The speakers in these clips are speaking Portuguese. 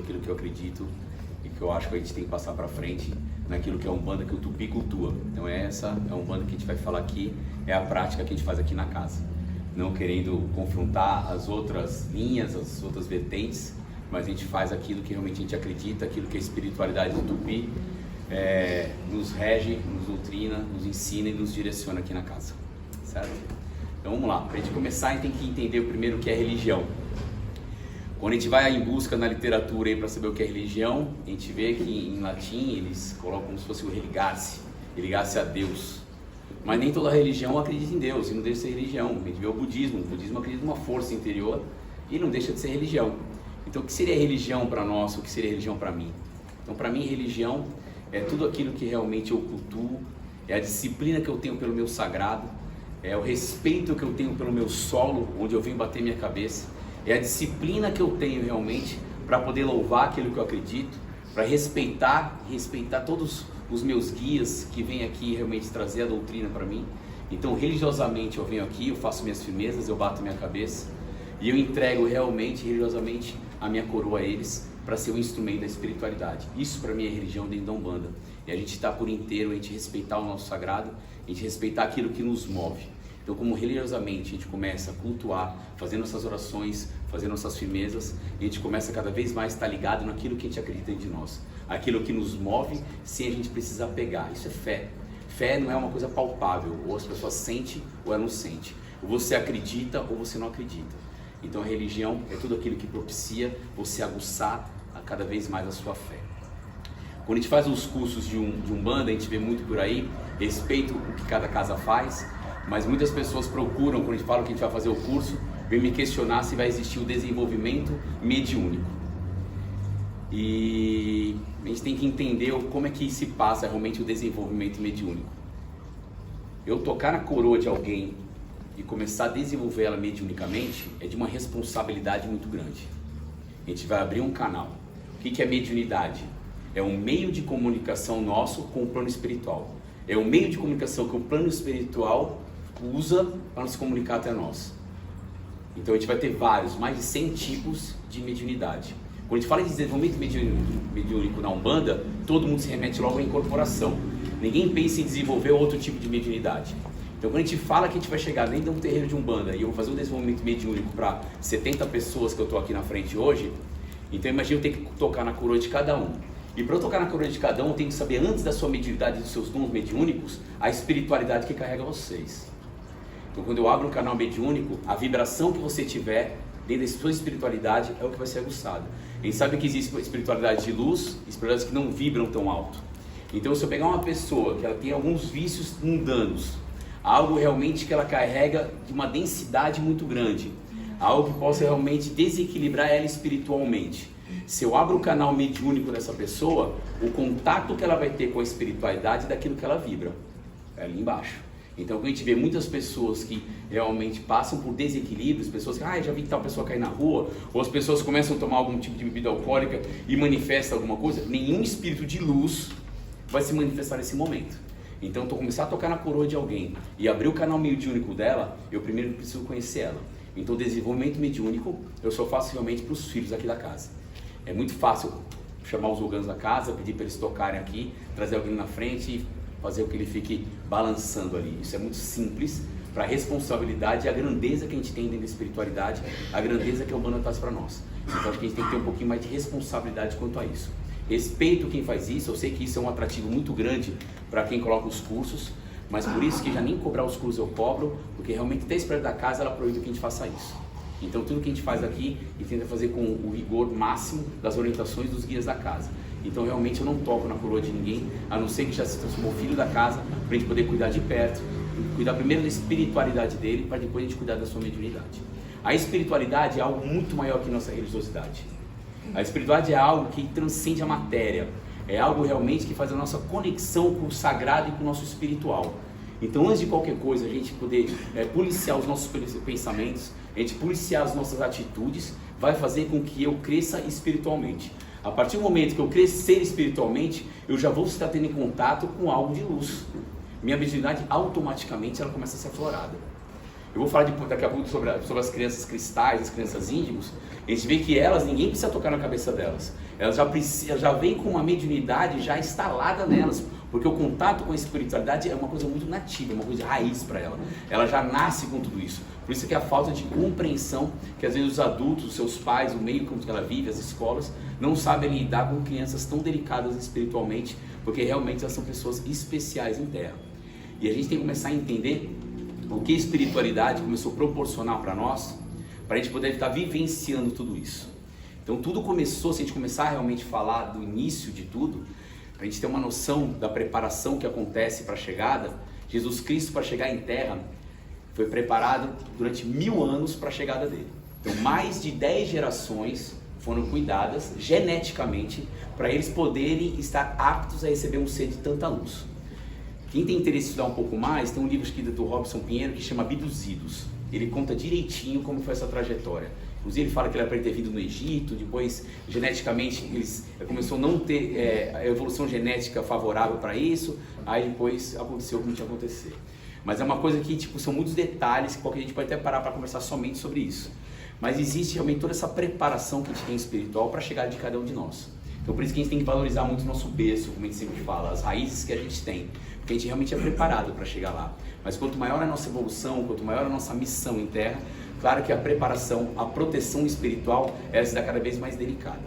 aquilo que eu acredito e que eu acho que a gente tem que passar para frente naquilo que é a Umbanda que o Tupi cultua. Então essa é a Umbanda que a gente vai falar aqui, é a prática que a gente faz aqui na casa. Não querendo confrontar as outras linhas, as outras vertentes, mas a gente faz aquilo que realmente a gente acredita, aquilo que a espiritualidade do Tupi nos rege, nos doutrina, nos ensina e nos direciona aqui na casa, certo? Então vamos lá, para a gente começar a gente tem que entender primeiro o que é religião. Quando a gente vai em busca na literatura aí para saber o que é religião, a gente vê que em latim eles colocam como se fosse o religar-se a Deus. Mas nem toda religião acredita em Deus e não deixa de ser religião. A gente vê o budismo acredita em uma força interior e não deixa de ser religião. Então o que seria religião para nós, o que seria religião para mim? Então para mim religião é tudo aquilo que realmente eu cultuo, é a disciplina que eu tenho pelo meu sagrado, é o respeito que eu tenho pelo meu solo, onde eu venho bater minha cabeça, é a disciplina que eu tenho realmente para poder louvar aquilo que eu acredito, para respeitar todos os meus guias que vêm aqui realmente trazer a doutrina para mim. Então religiosamente eu venho aqui, eu faço minhas firmezas, eu bato minha cabeça e eu entrego realmente, religiosamente, a minha coroa a eles para ser um instrumento da espiritualidade. Isso para mim é religião dentro da Umbanda. E a gente está por inteiro, a gente respeitar o nosso sagrado, a gente respeitar aquilo que nos move. Então como religiosamente a gente começa a cultuar, fazer nossas orações, fazer nossas firmezas, a gente começa cada vez mais a estar ligado naquilo que a gente acredita dentro de nós. Aquilo que nos move sem a gente precisar pegar. Isso é fé. Fé não é uma coisa palpável, ou as pessoas sentem ou elas não sentem. Ou você acredita ou você não acredita. Então a religião é tudo aquilo que propicia você aguçar cada vez mais a sua fé. Quando a gente faz os cursos de Umbanda, a gente vê muito por aí, respeito o que cada casa faz, mas muitas pessoas procuram, quando a gente fala que a gente vai fazer o curso, vem me questionar se vai existir o desenvolvimento mediúnico. E a gente tem que entender como é que se passa realmente o desenvolvimento mediúnico. Eu tocar na coroa de alguém e começar a desenvolver ela mediunicamente é de uma responsabilidade muito grande. A gente vai abrir um canal. O que é mediunidade? É um meio de comunicação nosso com o plano espiritual. É um meio de comunicação que o plano espiritual usa para nos comunicar até nós. Então a gente vai ter mais de 100 tipos de mediunidade. Quando a gente fala de desenvolvimento mediúnico na Umbanda, todo mundo se remete logo à incorporação. Ninguém pensa em desenvolver outro tipo de mediunidade. Então quando a gente fala que a gente vai chegar dentro de um terreiro de Umbanda e eu vou fazer um desenvolvimento mediúnico para 70 pessoas que eu estou aqui na frente hoje, então imagina eu ter que tocar na coroa de cada um. E para eu tocar na coroa de cada um, eu tenho que saber antes da sua mediunidade e dos seus dons mediúnicos, a espiritualidade que carrega vocês. Então quando eu abro um canal mediúnico, a vibração que você tiver dentro da sua espiritualidade é o que vai ser aguçado. A gente sabe que existe espiritualidade de luz e espiritualidades que não vibram tão alto. Então se eu pegar uma pessoa que ela tem alguns vícios mundanos, algo realmente que ela carrega de uma densidade muito grande, algo que possa realmente desequilibrar ela espiritualmente. Se eu abro o canal mediúnico dessa pessoa, o contato que ela vai ter com a espiritualidade é daquilo que ela vibra, é ali embaixo. Então quando a gente vê muitas pessoas que realmente passam por desequilíbrios, pessoas que, já vi tal pessoa cair na rua, ou as pessoas começam a tomar algum tipo de bebida alcoólica e manifesta alguma coisa, nenhum espírito de luz vai se manifestar nesse momento. Então, eu começar a tocar na coroa de alguém e abrir o canal mediúnico dela, eu primeiro preciso conhecer ela. Então, desenvolvimento mediúnico eu só faço realmente para os filhos aqui da casa. É muito fácil chamar os orgãos da casa, pedir para eles tocarem aqui, trazer alguém na frente e fazer com que ele fique balançando ali. Isso é muito simples para a responsabilidade e a grandeza que a gente tem dentro da espiritualidade, a grandeza que a Umbanda traz para nós. Então, acho que a gente tem que ter um pouquinho mais de responsabilidade quanto a isso. Respeito quem faz isso, eu sei que isso é um atrativo muito grande para quem coloca os cursos, mas por isso que já nem cobrar os cursos eu cobro, porque realmente até a espiritualidade da casa ela proíbe que a gente faça isso. Então tudo que a gente faz aqui, a gente tenta fazer com o rigor máximo das orientações dos guias da casa. Então realmente eu não toco na coroa de ninguém, a não ser que já se transformou filho da casa, para a gente poder cuidar de perto, cuidar primeiro da espiritualidade dele, para depois a gente cuidar da sua mediunidade. A espiritualidade é algo muito maior que nossa religiosidade. A espiritualidade é algo que transcende a matéria, é algo realmente que faz a nossa conexão com o sagrado e com o nosso espiritual. Então antes de qualquer coisa a gente poder policiar os nossos pensamentos, a gente policiar as nossas atitudes, vai fazer com que eu cresça espiritualmente. A partir do momento que eu crescer espiritualmente, eu já vou estar tendo em contato com algo de luz. Minha mediunidade automaticamente ela começa a ser aflorada. Eu vou falar daqui a pouco sobre as crianças cristais, as crianças índigos. A gente vê que elas, ninguém precisa tocar na cabeça delas. Elas já vêm com uma mediunidade já instalada nelas, porque o contato com a espiritualidade é uma coisa muito nativa, é uma coisa de raiz para ela. Ela já nasce com tudo isso. Por isso que a falta de compreensão que às vezes os adultos, os seus pais, o meio com que ela vive, as escolas, não sabem lidar com crianças tão delicadas espiritualmente, porque realmente elas são pessoas especiais em terra. E a gente tem que começar a entender o que a espiritualidade começou a proporcionar para nós, para a gente poder estar vivenciando tudo isso. Então tudo começou, se a gente começar a realmente falar do início de tudo, para a gente ter uma noção da preparação que acontece para a chegada, Jesus Cristo para chegar em terra foi preparado durante 1000 anos para a chegada dele. Então mais de 10 gerações foram cuidadas geneticamente para eles poderem estar aptos a receber um ser de tanta luz. Quem tem interesse em estudar um pouco mais, tem um livro aqui do Robson Pinheiro que chama Abduzidos. Ele conta direitinho como foi essa trajetória. Inclusive ele fala que ele era para ter vindo no Egito, depois geneticamente eles começou a não ter a evolução genética favorável para isso, aí depois aconteceu como tinha que acontecer. Mas é uma coisa que são muitos detalhes que a gente pode até parar para conversar somente sobre isso. Mas existe realmente toda essa preparação que a gente tem espiritual para chegar de cada um de nós. Então por isso que a gente tem que valorizar muito o nosso berço, como a gente sempre fala, as raízes que a gente tem, porque a gente realmente é preparado para chegar lá. Mas quanto maior é a nossa evolução, quanto maior é a nossa missão em terra, claro que a preparação, a proteção espiritual, ela se dá cada vez mais delicada.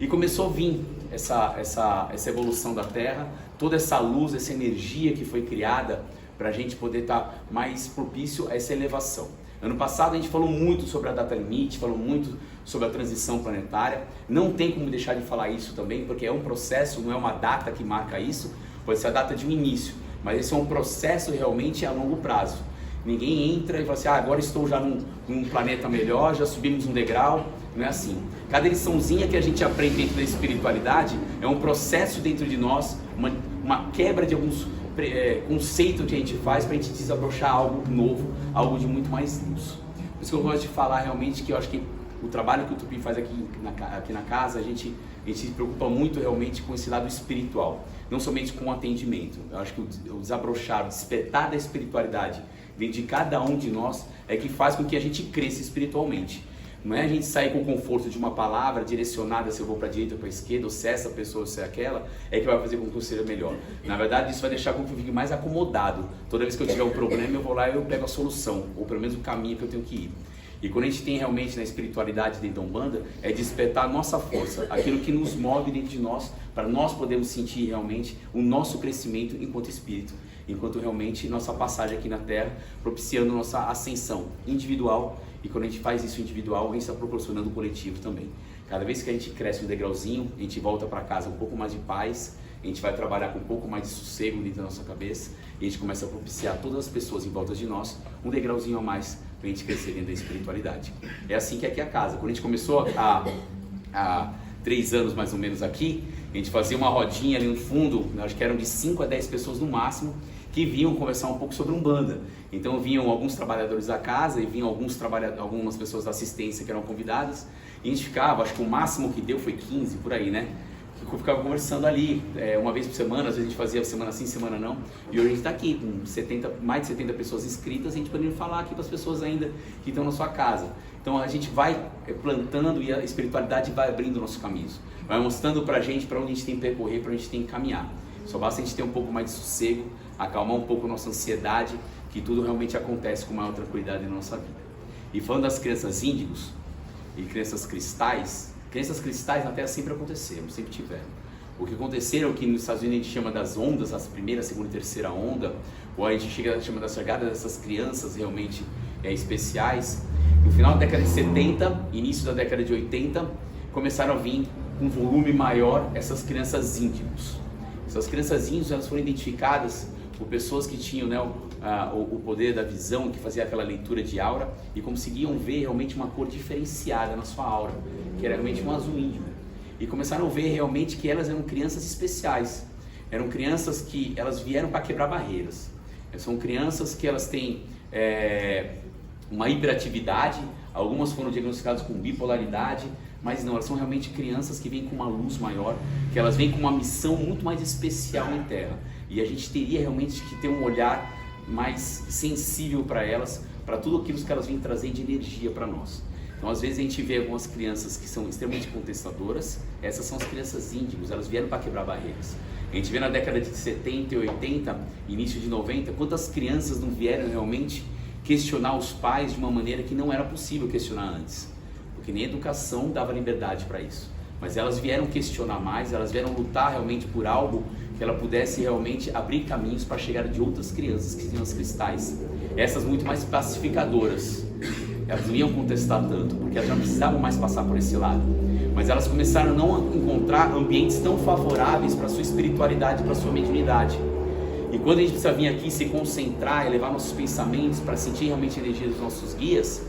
E começou a vir essa evolução da terra, toda essa luz, essa energia que foi criada para a gente poder estar mais propício a essa elevação. Ano passado a gente falou muito sobre a data limite, falou muito sobre a transição planetária. Não tem como deixar de falar isso também, porque é um processo, não é uma data que marca isso, pode ser a data de um início, mas esse é um processo realmente a longo prazo. Ninguém entra e fala assim, agora estou já num planeta melhor, já subimos um degrau. Não é assim. Cada liçãozinha que a gente aprende dentro da espiritualidade é um processo dentro de nós, uma quebra de alguns conceitos que a gente faz para a gente desabrochar algo novo, algo de muito mais luz. Por isso que eu gosto de falar realmente que eu acho que o trabalho que o Tupi faz aqui na casa, a gente se preocupa muito realmente com esse lado espiritual, não somente com o atendimento. Eu acho que o desabrochar, o despertar da espiritualidade dentro de cada um de nós é que faz com que a gente cresça espiritualmente. Não é a gente sair com o conforto de uma palavra direcionada se eu vou para a direita ou para a esquerda, ou se essa pessoa ou se é aquela, é que vai fazer com que eu seja melhor. Na verdade, isso vai deixar com que eu fique mais acomodado. Toda vez que eu tiver um problema, eu vou lá e eu pego a solução, ou pelo menos o caminho que eu tenho que ir. E quando a gente tem realmente na espiritualidade dentro da Umbanda, é despertar a nossa força, aquilo que nos move dentro de nós, para nós podermos sentir realmente o nosso crescimento enquanto espírito, enquanto realmente nossa passagem aqui na Terra, propiciando nossa ascensão individual. E quando a gente faz isso individual, a gente está proporcionando o coletivo também. Cada vez que a gente cresce um degrauzinho, a gente volta para casa um pouco mais de paz, a gente vai trabalhar com um pouco mais de sossego dentro da nossa cabeça, e a gente começa a propiciar todas as pessoas em volta de nós um degrauzinho a mais para a gente crescer dentro da espiritualidade. É assim que é aqui a casa. Quando a gente começou há 3 anos mais ou menos aqui, a gente fazia uma rodinha ali no fundo, acho que eram de 5 a 10 pessoas no máximo, que vinham conversar um pouco sobre Umbanda. Então vinham alguns trabalhadores da casa e vinham algumas pessoas da assistência que eram convidadas, e a gente ficava, acho que o máximo que deu foi 15, por aí, né? Que ficava conversando ali, uma vez por semana, às vezes a gente fazia semana sim, semana não, e hoje a gente está aqui com mais de 70 pessoas inscritas, a gente podendo falar aqui para as pessoas ainda que estão na sua casa. Então a gente vai plantando e a espiritualidade vai abrindo nossos caminhos, vai mostrando para a gente para onde a gente tem que percorrer, para onde a gente tem que caminhar. Só basta a gente ter um pouco mais de sossego, acalmar um pouco a nossa ansiedade, que tudo realmente acontece com maior tranquilidade na nossa vida. E falando das crianças índigos e crianças cristais na Terra sempre aconteceram, sempre tiveram. O que aconteceram é o que nos Estados Unidos a gente chama das ondas, as primeira, segunda e terceira onda, ou a gente chama da chegada dessas crianças realmente especiais. No final da década de 70, início da década de 80, começaram a vir com um volume maior essas crianças índigos. Essas crianças índios, elas foram identificadas por pessoas que tinham o poder da visão, que fazia aquela leitura de aura e conseguiam ver realmente uma cor diferenciada na sua aura, que era realmente um azul índigo. E começaram a ver realmente que elas eram crianças especiais, eram crianças que elas vieram para quebrar barreiras. São crianças que elas têm uma hiperatividade, algumas foram diagnosticadas com bipolaridade, mas não, elas são realmente crianças que vêm com uma luz maior, que elas vêm com uma missão muito mais especial em Terra. E a gente teria realmente que ter um olhar mais sensível para elas, para tudo aquilo que elas vêm trazer de energia para nós. Então, às vezes a gente vê algumas crianças que são extremamente contestadoras, essas são as crianças índigos, elas vieram para quebrar barreiras. A gente vê na década de 70 e 80, início de 90, quantas crianças não vieram realmente questionar os pais de uma maneira que não era possível questionar antes, porque nem a educação dava liberdade para isso. Mas elas vieram questionar mais, elas vieram lutar realmente por algo que ela pudesse realmente abrir caminhos para chegar de outras crianças que tinham as cristais. Essas muito mais pacificadoras, elas não iam contestar tanto, porque elas não precisavam mais passar por esse lado. Mas elas começaram a não encontrar ambientes tão favoráveis para a sua espiritualidade, para a sua mediunidade. E quando a gente precisa vir aqui se concentrar e levar nossos pensamentos para sentir realmente a energia dos nossos guias,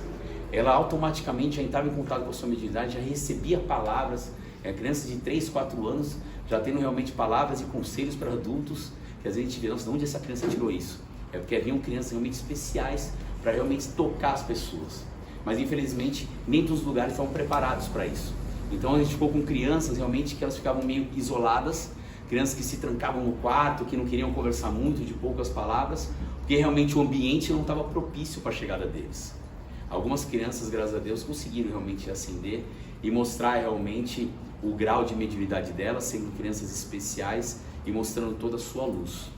ela automaticamente já entrava em contato com a sua mediunidade, já recebia palavras. A criança de 3, 4 anos já tendo realmente palavras e conselhos para adultos, que às vezes a gente vê, nossa, de onde essa criança tirou isso? É porque haviam crianças realmente especiais para realmente tocar as pessoas. Mas infelizmente nem todos os lugares estavam preparados para isso. Então a gente ficou com crianças realmente que elas ficavam meio isoladas, crianças que se trancavam no quarto, que não queriam conversar muito, de poucas palavras, porque realmente o ambiente não estava propício para a chegada deles. Algumas crianças, graças a Deus, conseguiram realmente ascender e mostrar realmente o grau de mediunidade delas, sendo crianças especiais e mostrando toda a sua luz.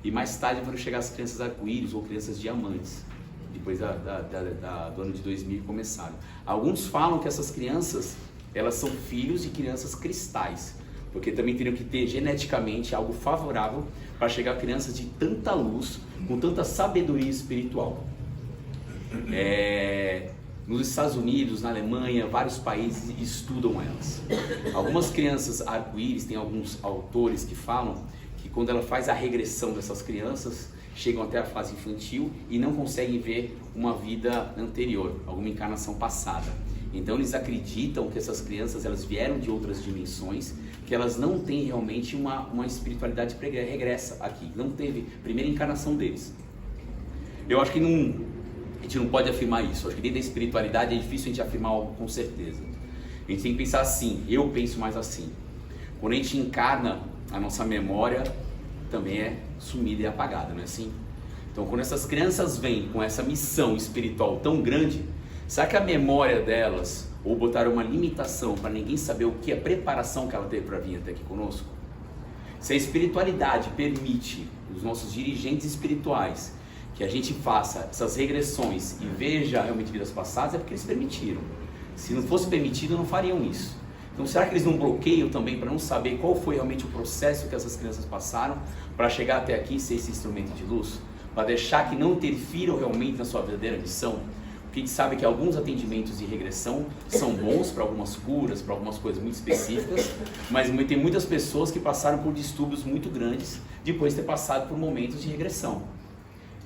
E mais tarde foram chegar as crianças arco-íris ou crianças diamantes, depois do ano de 2000 começaram. Alguns falam que essas crianças, elas são filhos de crianças cristais, porque também teriam que ter geneticamente algo favorável para chegar a crianças de tanta luz, com tanta sabedoria espiritual. Nos Estados Unidos, na Alemanha, vários países estudam elas. Algumas crianças arco-íris, tem alguns autores que falam que quando ela faz a regressão dessas crianças, chegam até a fase infantil e não conseguem ver uma vida anterior, alguma encarnação passada. Então eles acreditam que essas crianças, elas vieram de outras dimensões, que elas não têm realmente uma espiritualidade regressa aqui, não teve primeira encarnação deles. Eu acho que a gente não pode afirmar isso. Acho que dentro da espiritualidade é difícil a gente afirmar algo com certeza. A gente tem que pensar assim, eu penso mais assim. Quando a gente encarna, a nossa memória também é sumida e apagada, não é assim? Então quando essas crianças vêm com essa missão espiritual tão grande, será que a memória delas, ou botaram uma limitação para ninguém saber o que é a preparação que ela teve para vir até aqui conosco? Se a espiritualidade permite, os nossos dirigentes espirituais, que a gente faça essas regressões e veja realmente vidas passadas, é porque eles permitiram. Se não fosse permitido, não fariam isso. Então será que eles não bloqueiam também para não saber qual foi realmente o processo que essas crianças passaram para chegar até aqui e ser esse instrumento de luz? Para deixar que não interfiram realmente na sua verdadeira missão? Porque a gente sabe que alguns atendimentos de regressão são bons para algumas curas, para algumas coisas muito específicas, mas tem muitas pessoas que passaram por distúrbios muito grandes depois de ter passado por momentos de regressão.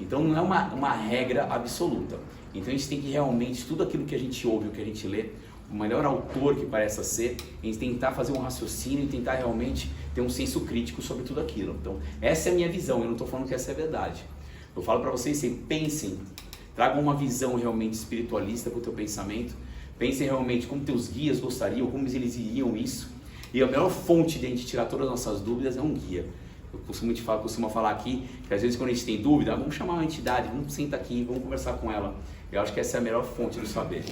Então não é uma regra absoluta. Então a gente tem que realmente, tudo aquilo que a gente ouve, o que a gente lê, o melhor autor que pareça ser, a gente tentar fazer um raciocínio e tentar realmente ter um senso crítico sobre tudo aquilo. Então essa é a minha visão, eu não estou falando que essa é a verdade. Eu falo para vocês, pensem, tragam uma visão realmente espiritualista para o teu pensamento, pensem realmente como teus guias gostariam, como eles iriam isso. E a melhor fonte de a gente tirar todas as nossas dúvidas é um guia. Eu costumo falar aqui que às vezes quando a gente tem dúvida, vamos chamar uma entidade, vamos sentar aqui, vamos conversar com ela. Eu acho que essa é a melhor fonte do saber.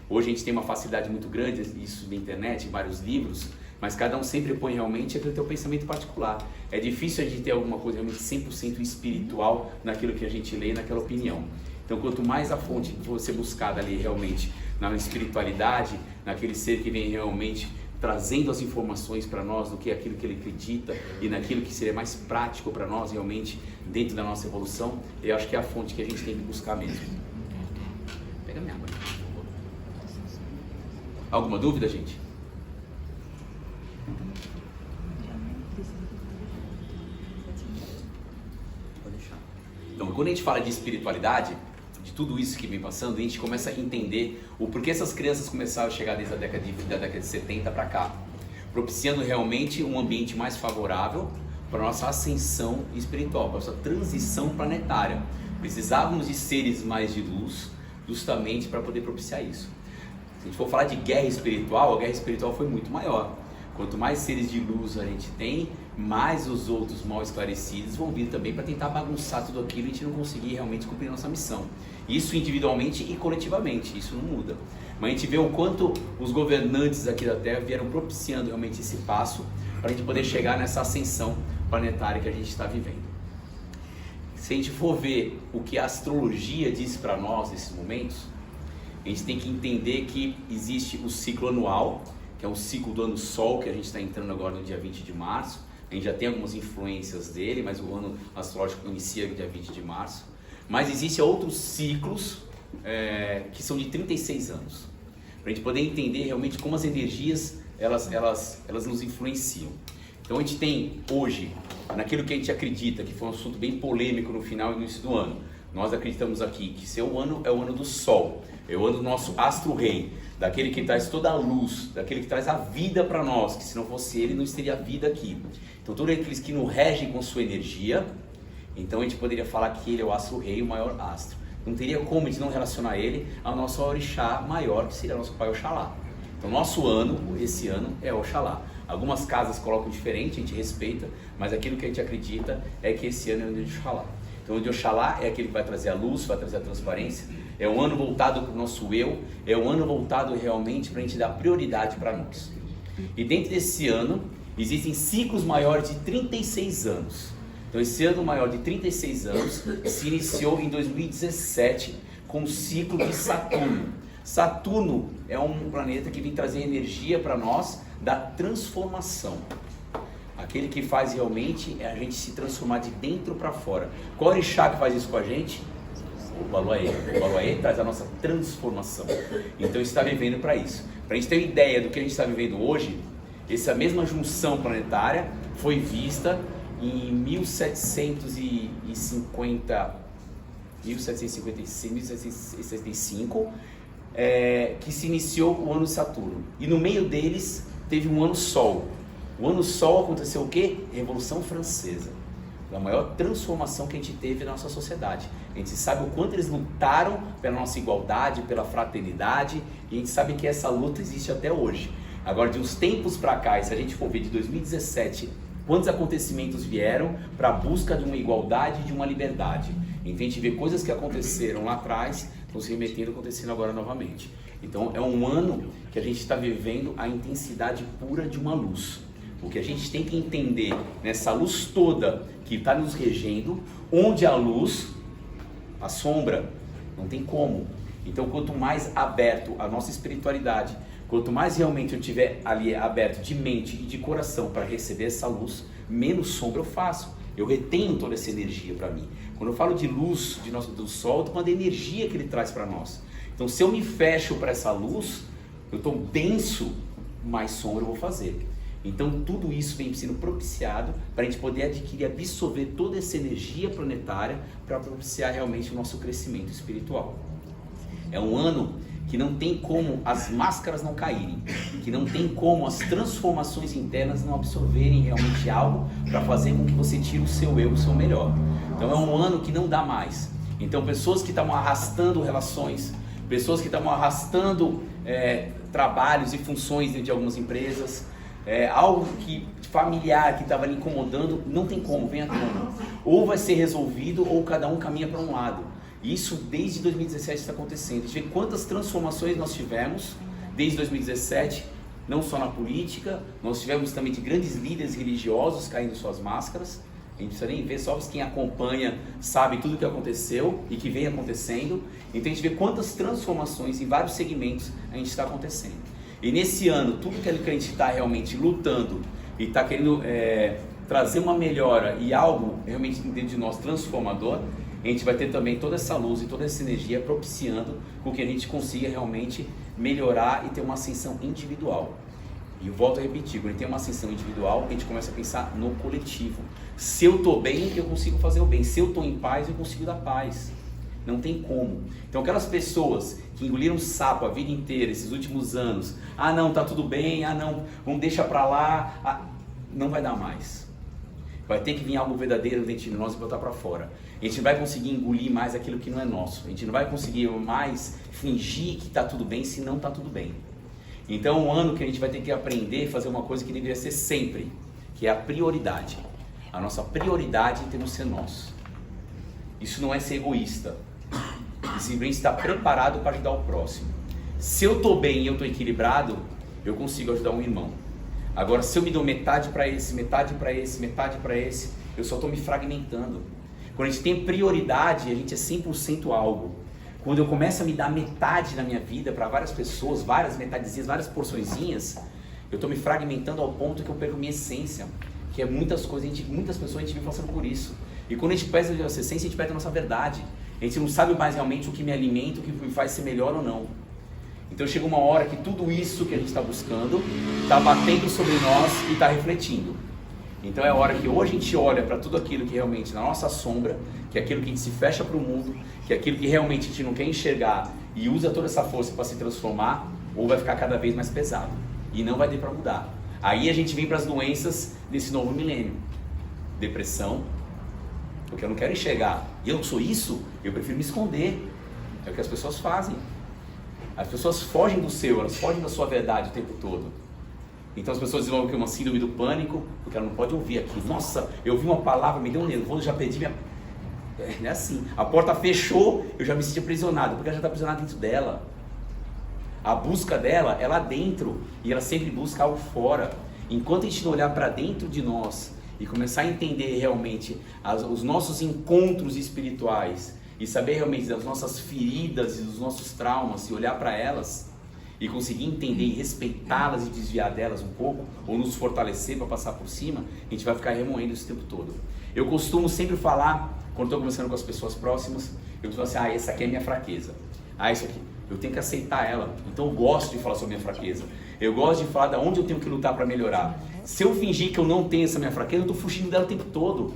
Hoje a gente tem uma facilidade muito grande, isso na internet, vários livros, mas cada um sempre põe realmente aquele teu pensamento particular. É difícil a gente ter alguma coisa realmente 100% espiritual naquilo que a gente lê, naquela opinião. Então quanto mais a fonte você buscada ali realmente na espiritualidade, naquele ser que vem realmente trazendo as informações para nós do que é aquilo que ele acredita e naquilo que seria mais prático para nós realmente dentro da nossa evolução, eu acho que é a fonte que a gente tem que buscar mesmo. Pega minha água. Alguma dúvida, gente? Pode deixar. Então, quando a gente fala de espiritualidade, de tudo isso que vem passando, a gente começa a entender o porquê essas crianças começaram a chegar desde a década de 70 para cá, propiciando realmente um ambiente mais favorável para a nossa ascensão espiritual, para a nossa transição planetária. Precisávamos de seres mais de luz, justamente para poder propiciar isso. Se a gente for falar de guerra espiritual, a guerra espiritual foi muito maior. Quanto mais seres de luz a gente tem, mais os outros mal esclarecidos vão vir também para tentar bagunçar tudo aquilo e a gente não conseguir realmente cumprir nossa missão. Isso individualmente e coletivamente, isso não muda. Mas a gente vê o quanto os governantes aqui da Terra vieram propiciando realmente esse passo para a gente poder chegar nessa ascensão planetária que a gente está vivendo. Se a gente for ver o que a astrologia diz para nós nesses momentos, a gente tem que entender que existe o ciclo anual, que é o ciclo do ano Sol, que a gente está entrando agora no dia 20 de março. A gente já tem algumas influências dele, mas o ano astrológico inicia no dia 20 de março. Mas existem outros ciclos que são de 36 anos, para a gente poder entender realmente como as energias elas nos influenciam. Então a gente tem hoje, naquilo que a gente acredita, que foi um assunto bem polêmico no final e no início do ano, nós acreditamos aqui que esse ano é o ano do Sol, é o ano do nosso astro-rei, daquele que traz toda a luz, daquele que traz a vida para nós, que se não fosse ele não teria vida aqui. Então todos aqueles que nos regem com sua energia, então a gente poderia falar que ele é o astro-rei, o maior astro. Não teria como a gente não relacionar ele ao nosso orixá maior, que seria nosso pai Oxalá. Então nosso ano, esse ano, é Oxalá. Algumas casas colocam diferente, a gente respeita, mas aquilo que a gente acredita é que esse ano é o ano de Oxalá. Então o de Oxalá é aquele que vai trazer a luz, vai trazer a transparência, é um ano voltado para o nosso eu, é um ano voltado realmente para a gente dar prioridade para nós. E dentro desse ano, existem ciclos maiores de 36 anos. Então esse ano maior de 36 anos se iniciou em 2017 com o ciclo de Saturno. Saturno é um planeta que vem trazer energia para nós da transformação. Aquele que faz realmente é a gente se transformar de dentro para fora. Qual orixá que faz isso com a gente? O Baluaê. O Baluaê traz a nossa transformação. Então está vivendo para isso. Para a gente ter uma ideia do que a gente está vivendo hoje, essa mesma junção planetária foi vista em 1765, que se iniciou o ano Saturno. E no meio deles teve um ano Sol. O ano Sol aconteceu o quê? Revolução Francesa. A maior transformação que a gente teve na nossa sociedade. A gente sabe o quanto eles lutaram pela nossa igualdade, pela fraternidade, e a gente sabe que essa luta existe até hoje. Agora, de uns tempos para cá, e se a gente for ver de 2017, quantos acontecimentos vieram para a busca de uma igualdade e de uma liberdade. Então a gente vê coisas que aconteceram lá atrás, estão se remetendo, acontecendo agora novamente. Então é um ano que a gente está vivendo a intensidade pura de uma luz. O que a gente tem que entender nessa luz toda que está nos regendo, onde a luz, a sombra, não tem como. Então quanto mais aberto a nossa espiritualidade, quanto mais realmente eu tiver ali aberto de mente e de coração para receber essa luz, menos sombra eu faço. Eu retenho toda essa energia para mim. Quando eu falo de luz do sol, eu estou falando da energia que ele traz para nós. Então se eu me fecho para essa luz, eu estou denso, mais sombra eu vou fazer. Então tudo isso vem sendo propiciado para a gente poder adquirir, absorver toda essa energia planetária para propiciar realmente o nosso crescimento espiritual. É um ano que não tem como as máscaras não caírem, que não tem como as transformações internas não absorverem realmente algo para fazer com que você tire o seu eu, o seu melhor. Então é um ano que não dá mais. Então pessoas que estavam arrastando relações, pessoas que estavam arrastando trabalhos e funções dentro de algumas empresas, algo que familiar que estava lhe incomodando, não tem como, vem à tona. Ou vai ser resolvido ou cada um caminha para um lado. Isso desde 2017 está acontecendo. A gente vê quantas transformações nós tivemos desde 2017, não só na política, nós tivemos também de grandes líderes religiosos caindo suas máscaras. A gente precisa nem ver, só quem acompanha sabe tudo o que aconteceu e que vem acontecendo. Então a gente vê quantas transformações em vários segmentos a gente está acontecendo. E nesse ano, tudo que a gente está realmente lutando e está querendo trazer uma melhora e algo realmente dentro de nós transformador, a gente vai ter também toda essa luz e toda essa energia propiciando com que a gente consiga realmente melhorar e ter uma ascensão individual. E eu volto a repetir, quando a gente tem uma ascensão individual, a gente começa a pensar no coletivo. Se eu estou bem, eu consigo fazer o bem. Se eu estou em paz, eu consigo dar paz. Não tem como. Então aquelas pessoas que engoliram sapo a vida inteira, esses últimos anos, não, tá tudo bem, não, vamos deixar pra lá, não vai dar mais. Vai ter que vir algo verdadeiro dentro de nós e botar para fora. A gente não vai conseguir engolir mais aquilo que não é nosso. A gente não vai conseguir mais fingir que está tudo bem se não está tudo bem. Então é um ano que a gente vai ter que aprender a fazer uma coisa que deveria ser sempre, que é a prioridade. A nossa prioridade tem que ser nós. Isso não é ser egoísta. Simplesmente estar preparado para ajudar o próximo. Se eu estou bem e eu estou equilibrado, eu consigo ajudar um irmão. Agora, se eu me dou metade para esse, metade para esse, metade para esse, eu só estou me fragmentando. Quando a gente tem prioridade, a gente é 100% algo. Quando eu começo a me dar metade na minha vida para várias pessoas, várias metadezinhas, várias porçõezinhas, eu estou me fragmentando ao ponto que eu perco minha essência. Que é muitas coisas, muitas pessoas a gente vem passando por isso. E quando a gente perde a nossa essência, a gente perde a nossa verdade. A gente não sabe mais realmente o que me alimenta, o que me faz ser melhor ou não. Então chega uma hora que tudo isso que a gente está buscando está batendo sobre nós e está refletindo. Então é a hora que hoje a gente olha para tudo aquilo que realmente na nossa sombra, que é aquilo que a gente se fecha para o mundo, que é aquilo que realmente a gente não quer enxergar e usa toda essa força para se transformar, ou vai ficar cada vez mais pesado e não vai ter para mudar. Aí a gente vem para as doenças desse novo milênio. Depressão, porque eu não quero enxergar. E eu não sou isso, eu prefiro me esconder. É o que as pessoas fazem. As pessoas fogem do seu, elas fogem da sua verdade o tempo todo. Então as pessoas desenvolvem uma síndrome do pânico, porque ela não pode ouvir aquilo. Nossa, eu ouvi uma palavra, me deu um nervoso, já perdi minha... Não é assim. A porta fechou, eu já me senti aprisionado, porque ela já está aprisionada dentro dela. A busca dela é lá dentro, e ela sempre busca algo fora. Enquanto a gente não olhar para dentro de nós e começar a entender realmente os nossos encontros espirituais e saber realmente das nossas feridas e dos nossos traumas e olhar para elas e conseguir entender e respeitá-las e desviar delas um pouco ou nos fortalecer para passar por cima, a gente vai ficar remoendo isso o tempo todo. Eu costumo sempre falar, quando estou conversando com as pessoas próximas, eu costumo assim, essa aqui é a minha fraqueza. Isso aqui, eu tenho que aceitar ela. Então eu gosto de falar sobre a minha fraqueza. Eu gosto de falar de onde eu tenho que lutar para melhorar. Se eu fingir que eu não tenho essa minha fraqueza, eu estou fugindo dela o tempo todo.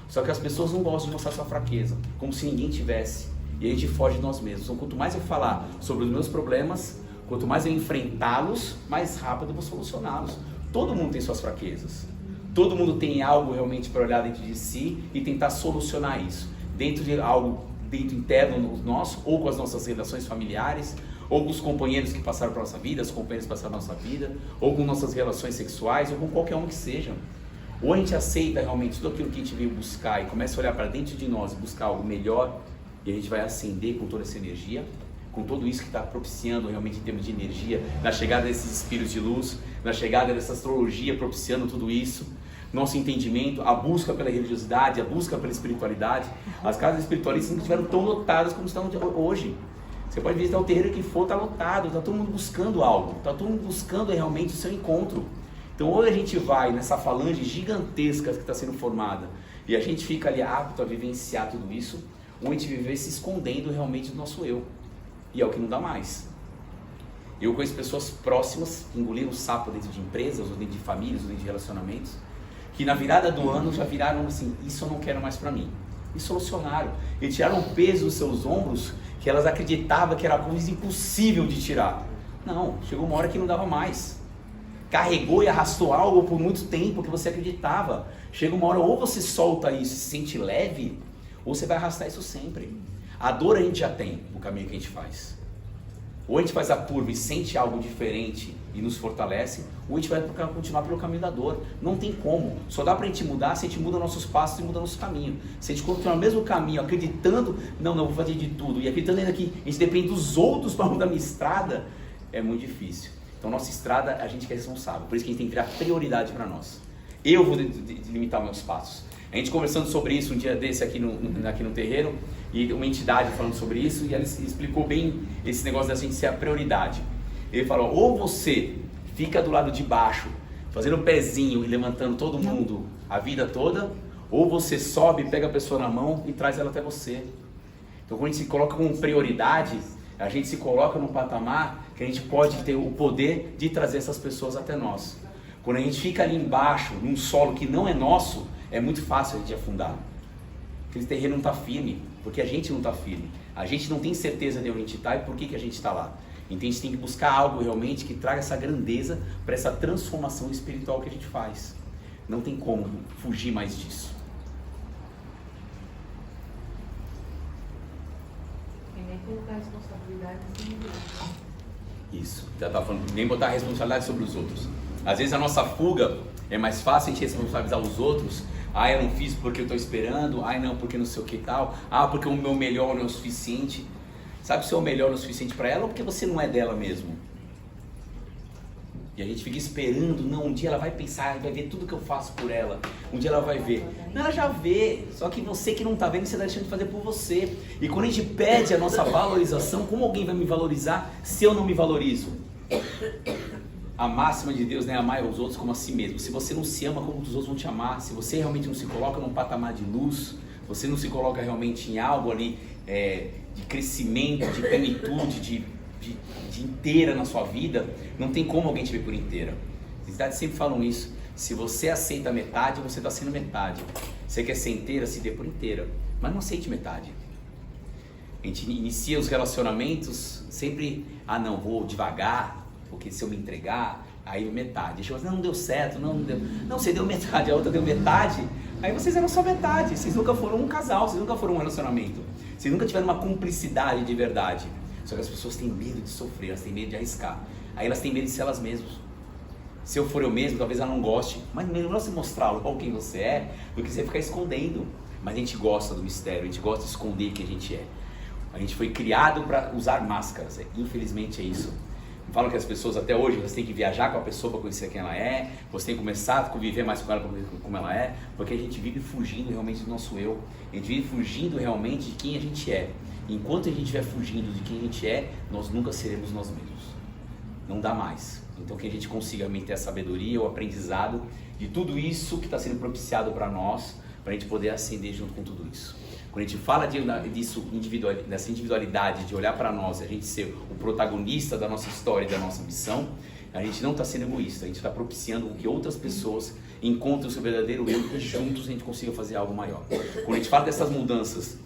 Só que as pessoas não gostam de mostrar sua fraqueza, como se ninguém tivesse. E a gente foge de nós mesmos. Então quanto mais eu falar sobre os meus problemas, quanto mais eu enfrentá-los, mais rápido eu vou solucioná-los. Todo mundo tem suas fraquezas. Todo mundo tem algo realmente para olhar dentro de si e tentar solucionar isso. Dentro de algo dentro interno nosso, ou com as nossas relações familiares, ou com os companheiros que passaram pela nossa vida, os companheiros que passaram pela nossa vida, ou com nossas relações sexuais, ou com qualquer um que seja. Ou a gente aceita realmente tudo aquilo que a gente veio buscar e começa a olhar para dentro de nós e buscar algo melhor, e a gente vai acender com toda essa energia, com tudo isso que está propiciando realmente em termos de energia, na chegada desses espíritos de luz, na chegada dessa astrologia propiciando tudo isso, nosso entendimento, a busca pela religiosidade, a busca pela espiritualidade. As casas espiritualistas nunca estiveram tão lotadas como estão hoje. Você pode visitar o terreiro que for, está lotado, está todo mundo buscando algo, está todo mundo buscando realmente o seu encontro. Então ou a gente vai nessa falange gigantesca que está sendo formada e a gente fica ali apto a vivenciar tudo isso, ou a gente vive se escondendo realmente do nosso eu. E é o que não dá mais. Eu conheço pessoas próximas que engoliram sapo dentro de empresas, ou dentro de famílias, ou dentro de relacionamentos, que na virada do ano já viraram assim, isso eu não quero mais para mim. E solucionaram. E tiraram o peso dos seus ombros que elas acreditavam que era coisa impossível de tirar. Não, chegou uma hora que não dava mais. Carregou e arrastou algo por muito tempo que você acreditava. Chega uma hora, ou você solta isso e se sente leve, ou você vai arrastar isso sempre. A dor a gente já tem no caminho que a gente faz. Ou a gente faz a curva e sente algo diferente e nos fortalece, ou a gente vai continuar pelo caminho da dor. Não tem como. Só dá pra gente mudar se a gente muda nossos passos e muda nosso caminho. Se a gente continuar no mesmo caminho, acreditando, não, vou fazer de tudo, e acreditando ainda que a gente depende dos outros para mudar a minha estrada, é muito difícil. Então nossa estrada, a gente que é responsável. Por isso que a gente tem que virar prioridade para nós. Eu vou limitar meus passos. A gente conversando sobre isso um dia desse aqui no terreiro, e uma entidade falando sobre isso, e ela explicou bem esse negócio da gente ser a prioridade. Ele falou, ou você fica do lado de baixo, fazendo o pezinho e levantando todo mundo a vida toda, ou você sobe, pega a pessoa na mão e traz ela até você. Então quando a gente se coloca como prioridade, a gente se coloca num patamar que a gente pode ter o poder de trazer essas pessoas até nós. Quando a gente fica ali embaixo, num solo que não é nosso, é muito fácil a gente afundar. Aquele terreno não está firme, porque a gente não está firme. A gente não tem certeza de onde a gente está e por que a gente está lá. Então a gente tem que buscar algo realmente que traga essa grandeza para essa transformação espiritual que a gente faz. Não tem como fugir mais disso. E nem colocar responsabilidade em ninguém. Isso, já tá falando, nem botar a responsabilidade sobre os outros. Às vezes a nossa fuga é mais fácil a gente responsabilizar os outros. Ah, eu não fiz porque eu estou esperando. Ah, não, porque não sei o que tal. Ah, porque o meu melhor não é o suficiente. Sabe se é o melhor não é o suficiente para ela ou porque você não é dela mesmo? E a gente fica esperando, não, um dia ela vai pensar, vai ver tudo que eu faço por ela. Um dia ela vai ver. Não, ela já vê, só que você que não está vendo, você está deixando de fazer por você. E quando a gente pede a nossa valorização, como alguém vai me valorizar se eu não me valorizo? A máxima de Deus, né? Amar os outros como a si mesmo. Se você não se ama, como os outros vão te amar? Se você realmente não se coloca num patamar de luz, você não se coloca realmente em algo ali de crescimento, de plenitude, de inteira na sua vida, não tem como alguém te ver por inteira. As entidades sempre falam isso. Se você aceita metade, você está sendo metade. Você quer ser inteira, se dê por inteira. Mas não aceite metade. A gente inicia os relacionamentos sempre, ah não, vou devagar, porque se eu me entregar, aí metade. Deixa eu falar, não deu certo, não deu. Não, você deu metade, a outra deu metade. Aí vocês eram só metade. Vocês nunca foram um casal, vocês nunca foram um relacionamento. Vocês nunca tiveram uma cumplicidade de verdade. Só que as pessoas têm medo de sofrer, elas têm medo de arriscar. Aí elas têm medo de ser elas mesmas. Se eu for eu mesmo, talvez ela não goste. Mas melhor você mostrar logo quem você é, do que você ficar escondendo. Mas a gente gosta do mistério, a gente gosta de esconder quem a gente é. A gente foi criado para usar máscaras. Infelizmente é isso. Falam que as pessoas até hoje, você tem que viajar com a pessoa para conhecer quem ela é. Você tem que começar a conviver mais com ela para conhecer como ela é. Porque a gente vive fugindo realmente do nosso eu. A gente vive fugindo realmente de quem a gente é. Enquanto a gente estiver fugindo de quem a gente é, nós nunca seremos nós mesmos. Não dá mais. Então que a gente consiga ter a sabedoria, o aprendizado de tudo isso que está sendo propiciado para nós, para a gente poder ascender junto com tudo isso. Quando a gente fala dessa individualidade, de olhar para nós, a gente ser o protagonista da nossa história e da nossa missão, a gente não está sendo egoísta, a gente está propiciando que outras pessoas encontrem o seu verdadeiro eu e juntos a gente consiga fazer algo maior. Quando a gente fala dessas mudanças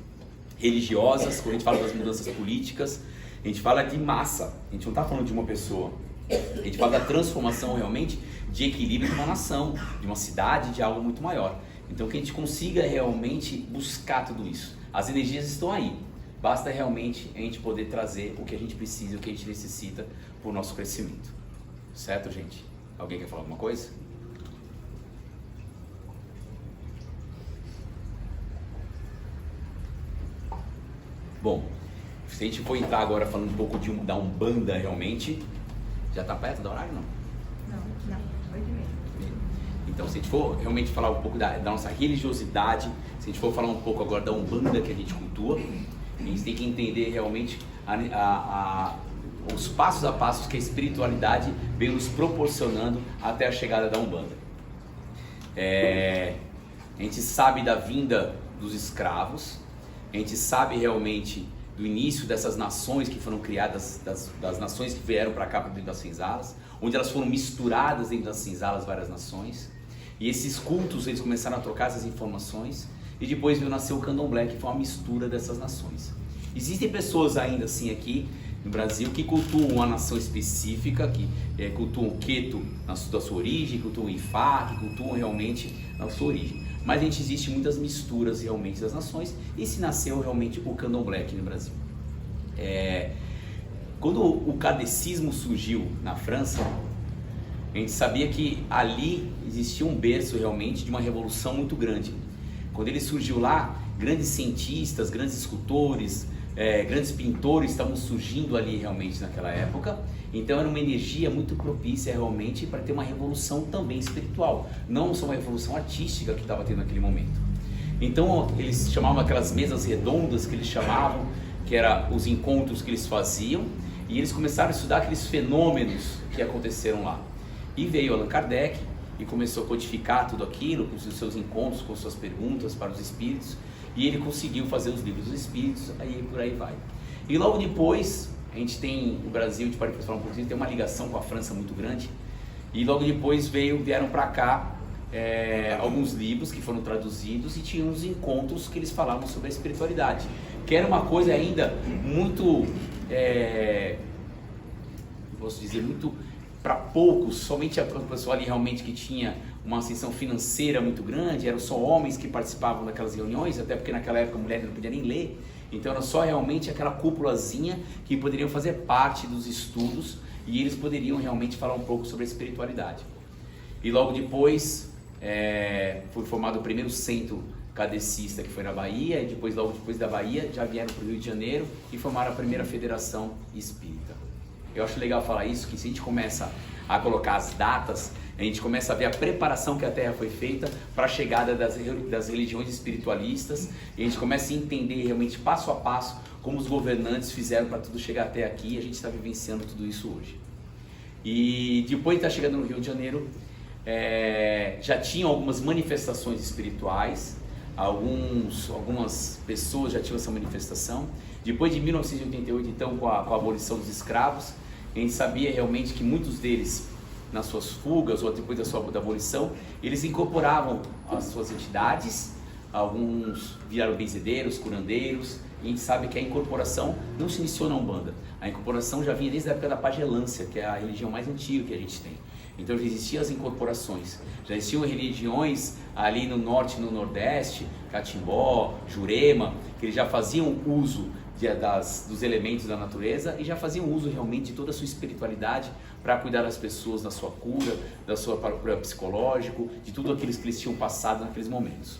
religiosas, quando a gente fala das mudanças políticas, a gente fala de massa, a gente não está falando de uma pessoa, a gente fala da transformação realmente de equilíbrio de uma nação, de uma cidade, de algo muito maior. Então que a gente consiga realmente buscar tudo isso. As energias estão aí, basta realmente a gente poder trazer o que a gente precisa, o que a gente necessita para o nosso crescimento. Certo, gente? Alguém quer falar alguma coisa? Bom, se a gente for entrar agora falando um pouco da Umbanda realmente, já está perto do horário, não? Não, 8h30. Então, se a gente for realmente falar um pouco da nossa religiosidade, se a gente for falar um pouco agora da Umbanda que a gente cultua, a gente tem que entender realmente os passos a passos que a espiritualidade veio nos proporcionando até a chegada da Umbanda. A gente sabe da vinda dos escravos, a gente sabe realmente do início dessas nações que foram criadas, das nações que vieram para cá, para dentro das senzalas, onde elas foram misturadas dentro das senzalas, várias nações, e esses cultos eles começaram a trocar essas informações, e depois veio nascer o Candomblé, que foi uma mistura dessas nações. Existem pessoas ainda assim aqui no Brasil que cultuam uma nação específica, que cultuam o Queto da sua origem, cultuam o Ifá, que cultuam realmente a sua origem. Mas existe muitas misturas realmente das nações, e se nasceu realmente o Candomblé aqui no Brasil. Quando o kardecismo surgiu na França, a gente sabia que ali existia um berço realmente de uma revolução muito grande. Quando ele surgiu lá, grandes cientistas, grandes escultores, grandes pintores estavam surgindo ali realmente naquela época. Então era uma energia muito propícia realmente para ter uma revolução também espiritual, não só uma revolução artística que estava tendo naquele momento. Então eles chamavam aquelas mesas redondas que eles chamavam, que eram os encontros que eles faziam, e eles começaram a estudar aqueles fenômenos que aconteceram lá. E veio Allan Kardec e começou a codificar tudo aquilo com os seus encontros, com suas perguntas para os espíritos, e ele conseguiu fazer os livros dos espíritos, aí por aí vai. E logo depois, a gente tem o Brasil, a gente pode falar um pouquinho, tem uma ligação com a França muito grande, e logo depois vieram para cá alguns livros que foram traduzidos e tinham uns encontros que eles falavam sobre a espiritualidade, que era uma coisa ainda muito, posso dizer, muito para poucos, somente a pessoa ali realmente que tinha uma ascensão financeira muito grande, eram só homens que participavam daquelas reuniões, até porque naquela época a mulher não podia nem ler, então era só realmente aquela cúpulazinha que poderiam fazer parte dos estudos, e eles poderiam realmente falar um pouco sobre a espiritualidade. E logo depois foi formado o primeiro centro kardecista, que foi na Bahia, e logo depois da Bahia já vieram para o Rio de Janeiro e formaram a primeira federação espírita. Eu acho legal falar isso, que se a gente começa a colocar as datas, a gente começa a ver a preparação que a Terra foi feita para a chegada das religiões espiritualistas, e a gente começa a entender realmente passo a passo como os governantes fizeram para tudo chegar até aqui, e a gente está vivenciando tudo isso hoje. E depois de estar chegando no Rio de Janeiro, já tinham algumas manifestações espirituais, algumas pessoas já tinham essa manifestação. Depois de 1988, então, com a abolição dos escravos, a gente sabia realmente que muitos deles, nas suas fugas ou depois da abolição, eles incorporavam as suas entidades, alguns viraram benzedeiros, curandeiros, e a gente sabe que a incorporação não se iniciou na Umbanda. A incorporação já vinha desde a época da pagelância, que é a religião mais antiga que a gente tem. Então já existiam as incorporações, já existiam religiões ali no norte e no nordeste, Catimbó, Jurema, que eles já faziam uso dos elementos da natureza e já faziam uso realmente de toda a sua espiritualidade para cuidar das pessoas, da sua cura, da sua cura psicológico, de tudo aquilo que eles tinham passado naqueles momentos.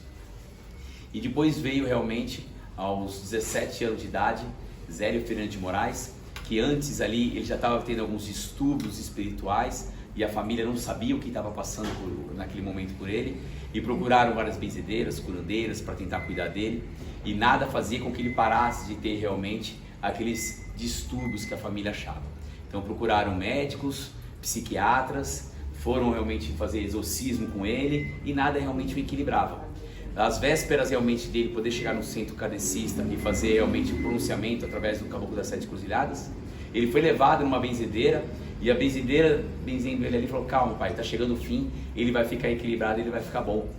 E depois veio realmente, aos 17 anos de idade, Zélio Fernandes de Moraes, que antes ali ele já estava tendo alguns distúrbios espirituais, e a família não sabia o que estava passando naquele momento por ele, e procuraram várias benzedeiras, curandeiras para tentar cuidar dele, e nada fazia com que ele parasse de ter realmente aqueles distúrbios que a família achava. Então procuraram médicos, psiquiatras, foram realmente fazer exorcismo com ele, e nada realmente o equilibrava. Às vésperas realmente dele poder chegar no centro kardecista e fazer realmente o pronunciamento através do Caboclo das Sete Encruzilhadas, ele foi levado numa benzedeira, e a benzedeira, benzendo ele ali, falou: calma pai, tá chegando o fim, ele vai ficar equilibrado, ele vai ficar bom.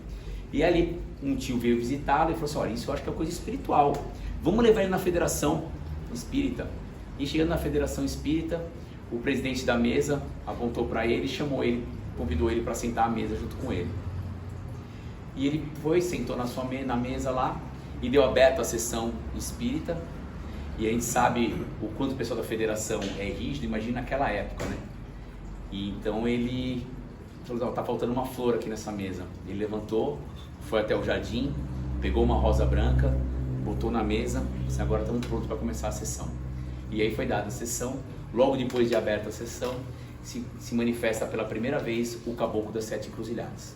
E ali um tio veio visitá-lo e falou assim: olha, isso eu acho que é coisa espiritual, vamos levar ele na Federação Espírita. E chegando na Federação Espírita, o presidente da mesa apontou para ele, chamou ele, convidou ele para sentar à mesa junto com ele. E ele foi, sentou na mesa lá e deu aberto a sessão espírita. E a gente sabe o quanto o pessoal da federação é rígido, imagina naquela época, né? E então ele falou: tá faltando uma flor aqui nessa mesa. Ele levantou, foi até o jardim, pegou uma rosa branca, botou na mesa, disse: agora estamos prontos para começar a sessão. E aí foi dada a sessão. Logo depois de aberta a sessão, se manifesta pela primeira vez o Caboclo das Sete Encruzilhadas.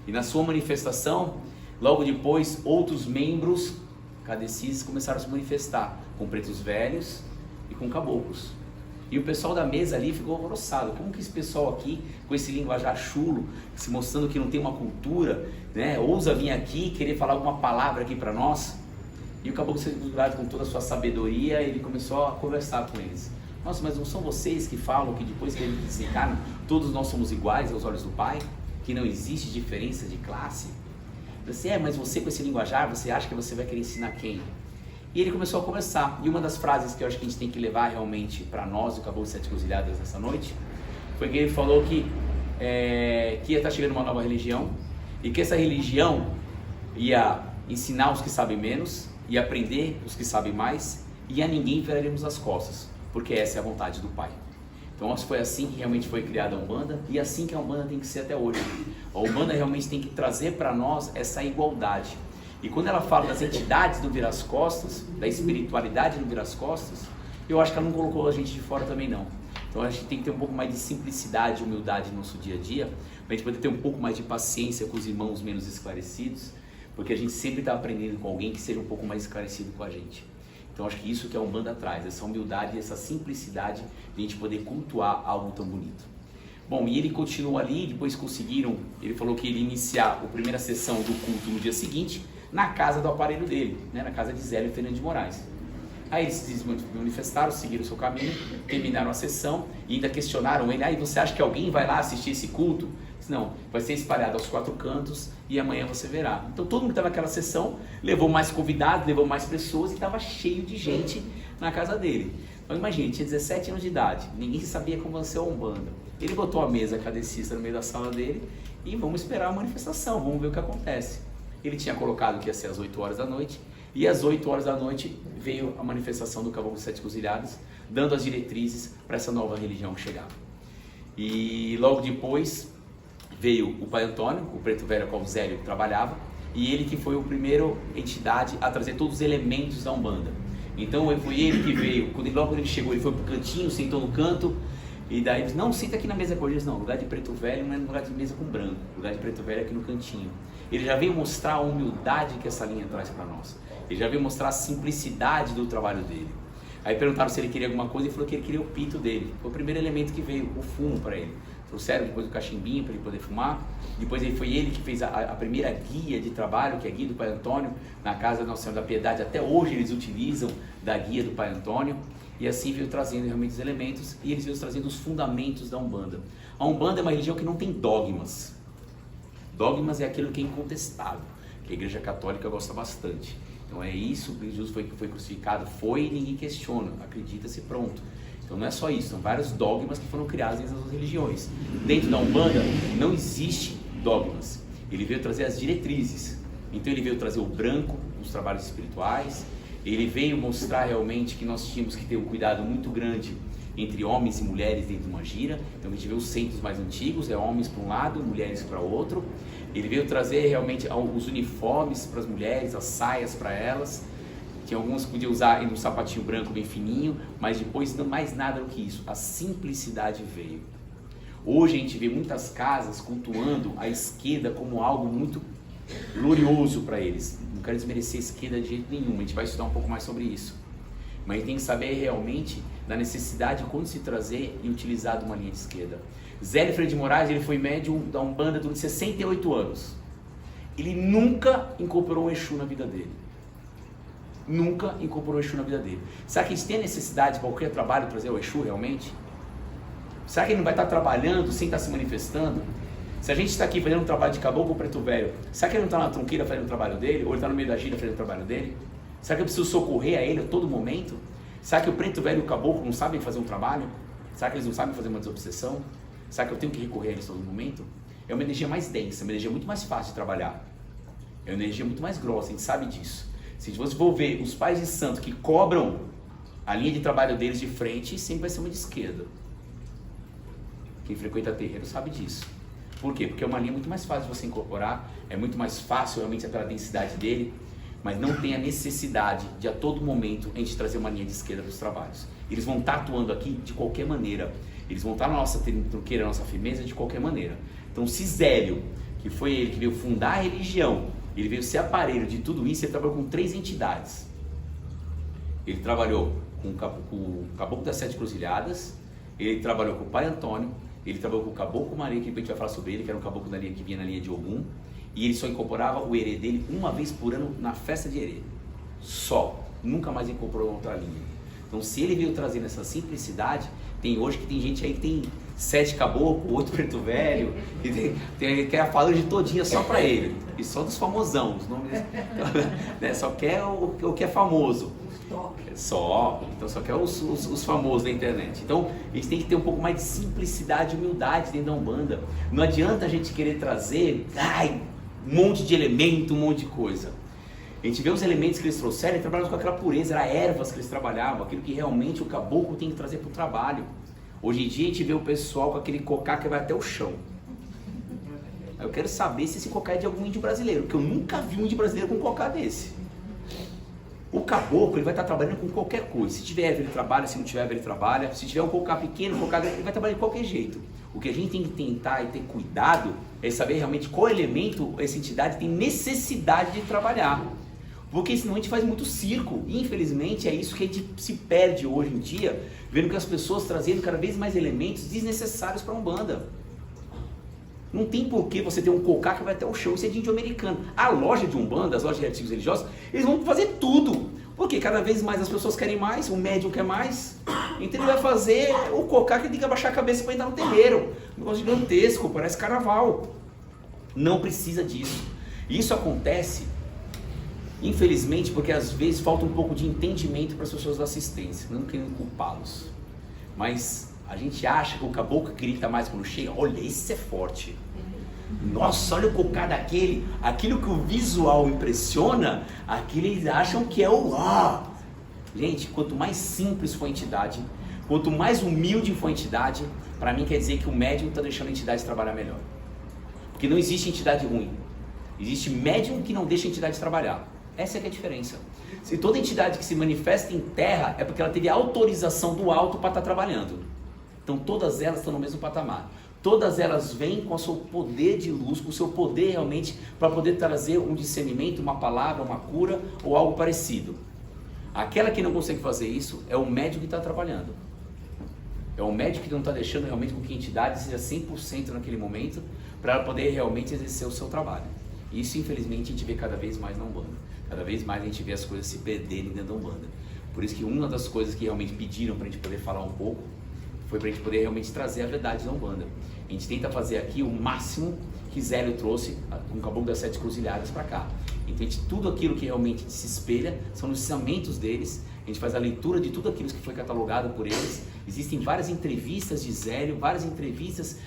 E na sua manifestação, logo depois, outros membros kardecistas começaram a se manifestar, com pretos velhos e com caboclos. E o pessoal da mesa ali ficou alvoroçado. Como que esse pessoal aqui, com esse linguajar chulo, se mostrando que não tem uma cultura, né, ousa vir aqui querer falar alguma palavra aqui para nós? E o Caboclo com toda a sua sabedoria, ele começou a conversar com eles. Nossa, mas não são vocês que falam que depois que eles desencarnam, todos nós somos iguais aos olhos do Pai? Que não existe diferença de classe? Você mas você com esse linguajar, você acha que você vai querer ensinar quem? E ele começou a conversar. E uma das frases que eu acho que a gente tem que levar realmente para nós, o Caboclo das Sete Encruzilhadas nessa noite, foi que ele falou que ia estar chegando uma nova religião, e que essa religião ia ensinar os que sabem menos, ia aprender os que sabem mais, e a ninguém viraremos as costas, porque essa é a vontade do Pai. Então foi assim que realmente foi criada a Umbanda, e assim que a Umbanda tem que ser até hoje. A Umbanda realmente tem que trazer para nós essa igualdade. E quando ela fala das entidades do virar as costas, da espiritualidade do virar as costas, eu acho que ela não colocou a gente de fora também não. Então a gente tem que ter um pouco mais de simplicidade e humildade no nosso dia a dia, para a gente poder ter um pouco mais de paciência com os irmãos menos esclarecidos, porque a gente sempre está aprendendo com alguém que seja um pouco mais esclarecido com a gente. Então acho que isso que a Umbanda traz, essa humildade e essa simplicidade de a gente poder cultuar algo tão bonito. Bom, e ele continuou ali, depois conseguiram, ele falou que ele ia iniciar a primeira sessão do culto no dia seguinte, na casa do aparelho dele, né, na casa de Zélio Fernandes de Moraes. Aí eles se manifestaram, seguiram o seu caminho, terminaram a sessão e ainda questionaram ele: aí você acha que alguém vai lá assistir esse culto? Disse: não, vai ser espalhado aos 4 cantos e amanhã você verá. Então todo mundo que estava naquela sessão levou mais convidados, levou mais pessoas e estava cheio de gente na casa dele. Então imagina, ele tinha 17 anos de idade, ninguém sabia como ser a Umbanda. Ele botou a mesa kardecista no meio da sala dele e vamos esperar a manifestação, vamos ver o que acontece. Ele tinha colocado que ia ser às 8 horas da noite, e às 8 horas da noite veio a manifestação do Caboclo das Sete Encruzilhadas, dando as diretrizes para essa nova religião que chegava. E logo depois veio o Pai Antônio, o preto velho com o Zélio trabalhava, e ele que foi o primeiro entidade a trazer todos os elementos da Umbanda. Então foi ele que veio, logo quando ele chegou, ele foi pro cantinho, sentou no canto, e daí ele disse, não, senta aqui na mesa com eles, não, lugar de preto velho não é lugar de mesa com branco, lugar de preto velho é aqui no cantinho. Ele já veio mostrar a humildade que essa linha traz para nós, ele já veio mostrar a simplicidade do trabalho dele. Aí perguntaram se ele queria alguma coisa, ele falou que ele queria o pito dele, foi o primeiro elemento que veio, o fumo para ele. Trouxeram depois o cachimbinho para ele poder fumar, depois foi ele que fez a primeira guia de trabalho, que é a guia do Pai Antônio, na casa da Nossa Senhora da Piedade, até hoje eles utilizam da guia do Pai Antônio, e assim veio trazendo realmente os elementos, e eles veio trazendo os fundamentos da Umbanda. A Umbanda é uma religião que não tem dogmas. Dogmas é aquilo que é incontestável, que a Igreja Católica gosta bastante. Então é isso que Jesus foi crucificado, foi e ninguém questiona, acredita-se, pronto. Então não é só isso, são vários dogmas que foram criados dentro das religiões. Dentro da Umbanda não existe dogmas, ele veio trazer as diretrizes. Então ele veio trazer o branco nos trabalhos espirituais, ele veio mostrar realmente que nós tínhamos que ter um cuidado muito grande entre homens e mulheres dentro de uma gira. Então a gente vê os centros mais antigos, é homens para um lado, mulheres para o outro. Ele veio trazer realmente os uniformes para as mulheres, as saias para elas. Tinha alguns que podiam usar um sapatinho branco bem fininho, mas depois não mais nada do que isso, a simplicidade veio. Hoje a gente vê muitas casas cultuando a esquerda como algo muito glorioso para eles. Não quero desmerecer a esquerda de jeito nenhum, a gente vai estudar um pouco mais sobre isso. Mas a gente tem que saber realmente da necessidade de quando se trazer e utilizar de uma linha de esquerda. Zélio Freire de Moraes, ele foi médium da Umbanda durante 68 anos. Ele nunca incorporou um Exu na vida dele. Nunca incorporou o Exu na vida dele. Será que a gente tem a necessidade de qualquer trabalho trazer o Exu realmente? Será que ele não vai estar trabalhando sem estar se manifestando? Se a gente está aqui fazendo um trabalho de caboclo preto velho, será que ele não está na tronqueira fazendo o trabalho dele? Ou ele está no meio da gira fazendo o trabalho dele? Será que eu preciso socorrer a ele a todo momento? Será que o preto velho e o caboclo não sabem fazer um trabalho? Será que eles não sabem fazer uma desobsessão? Será que eu tenho que recorrer a eles todo momento? É uma energia mais densa, uma energia muito mais fácil de trabalhar. É uma energia muito mais grossa, a gente sabe disso. Se você for ver os pais de santo que cobram a linha de trabalho deles de frente, sempre vai ser uma de esquerda. Quem frequenta terreiro sabe disso. Por quê? Porque é uma linha muito mais fácil de você incorporar, é muito mais fácil realmente pela densidade dele, mas não tem a necessidade de a todo momento a gente trazer uma linha de esquerda para os trabalhos. Eles vão estar atuando aqui de qualquer maneira, eles vão estar na nossa tronqueira, na nossa firmeza de qualquer maneira. Então se Zélio, que foi ele que veio fundar a religião, ele veio ser aparelho de tudo isso, ele trabalhou com 3 entidades. Ele trabalhou com o Caboclo das 7 Cruzilhadas, ele trabalhou com o Pai Antônio, ele trabalhou com o Caboclo Maria, que a gente vai falar sobre ele, que era um caboclo da linha que vinha na linha de Ogum, e ele só incorporava o herê dele uma vez por ano na festa de herê. Só. Nunca mais incorporou outra linha. Então se ele veio trazendo essa simplicidade, hoje que tem gente aí que tem 7 caboclos, 8 preto velho, que é a falange todinha só pra ele. E só dos famosão, os nomes, né? Só quer o que é famoso. Só, então só quer os famosos da internet. Então a gente tem que ter um pouco mais de simplicidade e humildade dentro da Umbanda. Não adianta a gente querer trazer um monte de elemento, um monte de coisa. A gente vê os elementos que eles trouxeram e trabalhavam com aquela pureza, era ervas que eles trabalhavam, aquilo que realmente o caboclo tem que trazer para o trabalho. Hoje em dia a gente vê o pessoal com aquele cocá que vai até o chão. Eu quero saber se esse cocá é de algum índio brasileiro, porque eu nunca vi um índio brasileiro com um cocá desse. O caboclo, ele vai estar trabalhando com qualquer coisa. Se tiver erva, ele trabalha, se não tiver erva, ele trabalha. Se tiver um cocá pequeno, um cocá grande, ele vai trabalhar de qualquer jeito. O que a gente tem que tentar e ter cuidado é saber realmente qual elemento essa entidade tem necessidade de trabalhar. Porque senão a gente faz muito circo. E infelizmente é isso que a gente se perde hoje em dia, vendo que as pessoas trazendo cada vez mais elementos desnecessários para a Umbanda. Não tem por que você ter um cocá que vai até o chão, isso é de índio americano. A loja de Umbanda, as lojas de artigos religiosos, eles vão fazer tudo. Porque cada vez mais as pessoas querem mais, o médium quer mais. Então ele vai fazer o cocá que tem que abaixar a cabeça para entrar no terreiro. Um negócio gigantesco, parece carnaval. Não precisa disso. Isso acontece, infelizmente, porque às vezes falta um pouco de entendimento para as pessoas da assistência, não querendo culpá-los. Mas a gente acha que o caboclo grita mais quando chega, olha, esse é forte. Nossa, olha o cocá daquele, aquilo que o visual impressiona, aquilo eles acham que é o Gente, quanto mais simples for a entidade, Quanto mais humilde for a entidade, para mim quer dizer que o médium está deixando a entidade trabalhar melhor. Porque não existe entidade ruim. Existe médium que não deixa a entidade trabalhar. Essa é que é a diferença. Se toda entidade que se manifesta em terra é porque ela teve autorização do alto para estar trabalhando. Então todas elas estão no mesmo patamar. Todas elas vêm com o seu poder de luz, com o seu poder realmente para poder trazer um discernimento, uma palavra, uma cura ou algo parecido. Aquela que não consegue fazer isso é o médium que está trabalhando. É o médium que não está deixando realmente com que a entidade seja 100% naquele momento para ela poder realmente exercer o seu trabalho. Isso, infelizmente, a gente vê cada vez mais na Umbanda. Cada vez mais a gente vê as coisas se perderem dentro da Umbanda. Por isso que uma das coisas que realmente pediram para a gente poder falar um pouco foi para a gente poder realmente trazer a verdade da Umbanda. A gente tenta fazer aqui o máximo que Zélio trouxe com o Caboclo das Sete Cruzilhadas para cá. Então, tudo aquilo que realmente se espelha são os ensinamentos deles. A gente faz a leitura de tudo aquilo que foi catalogado por eles. Existem várias entrevistas de Zélio, várias entrevistas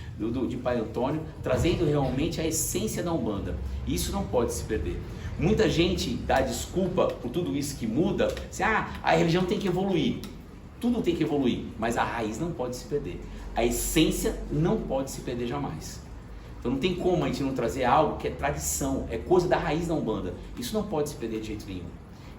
de Pai Antônio, trazendo realmente a essência da Umbanda. E isso não pode se perder. Muita gente dá desculpa por tudo isso que muda, assim, a religião tem que evoluir. Tudo tem que evoluir, mas a raiz não pode se perder. A essência não pode se perder jamais. Então não tem como a gente não trazer algo que é tradição, é coisa da raiz da Umbanda. Isso não pode se perder de jeito nenhum.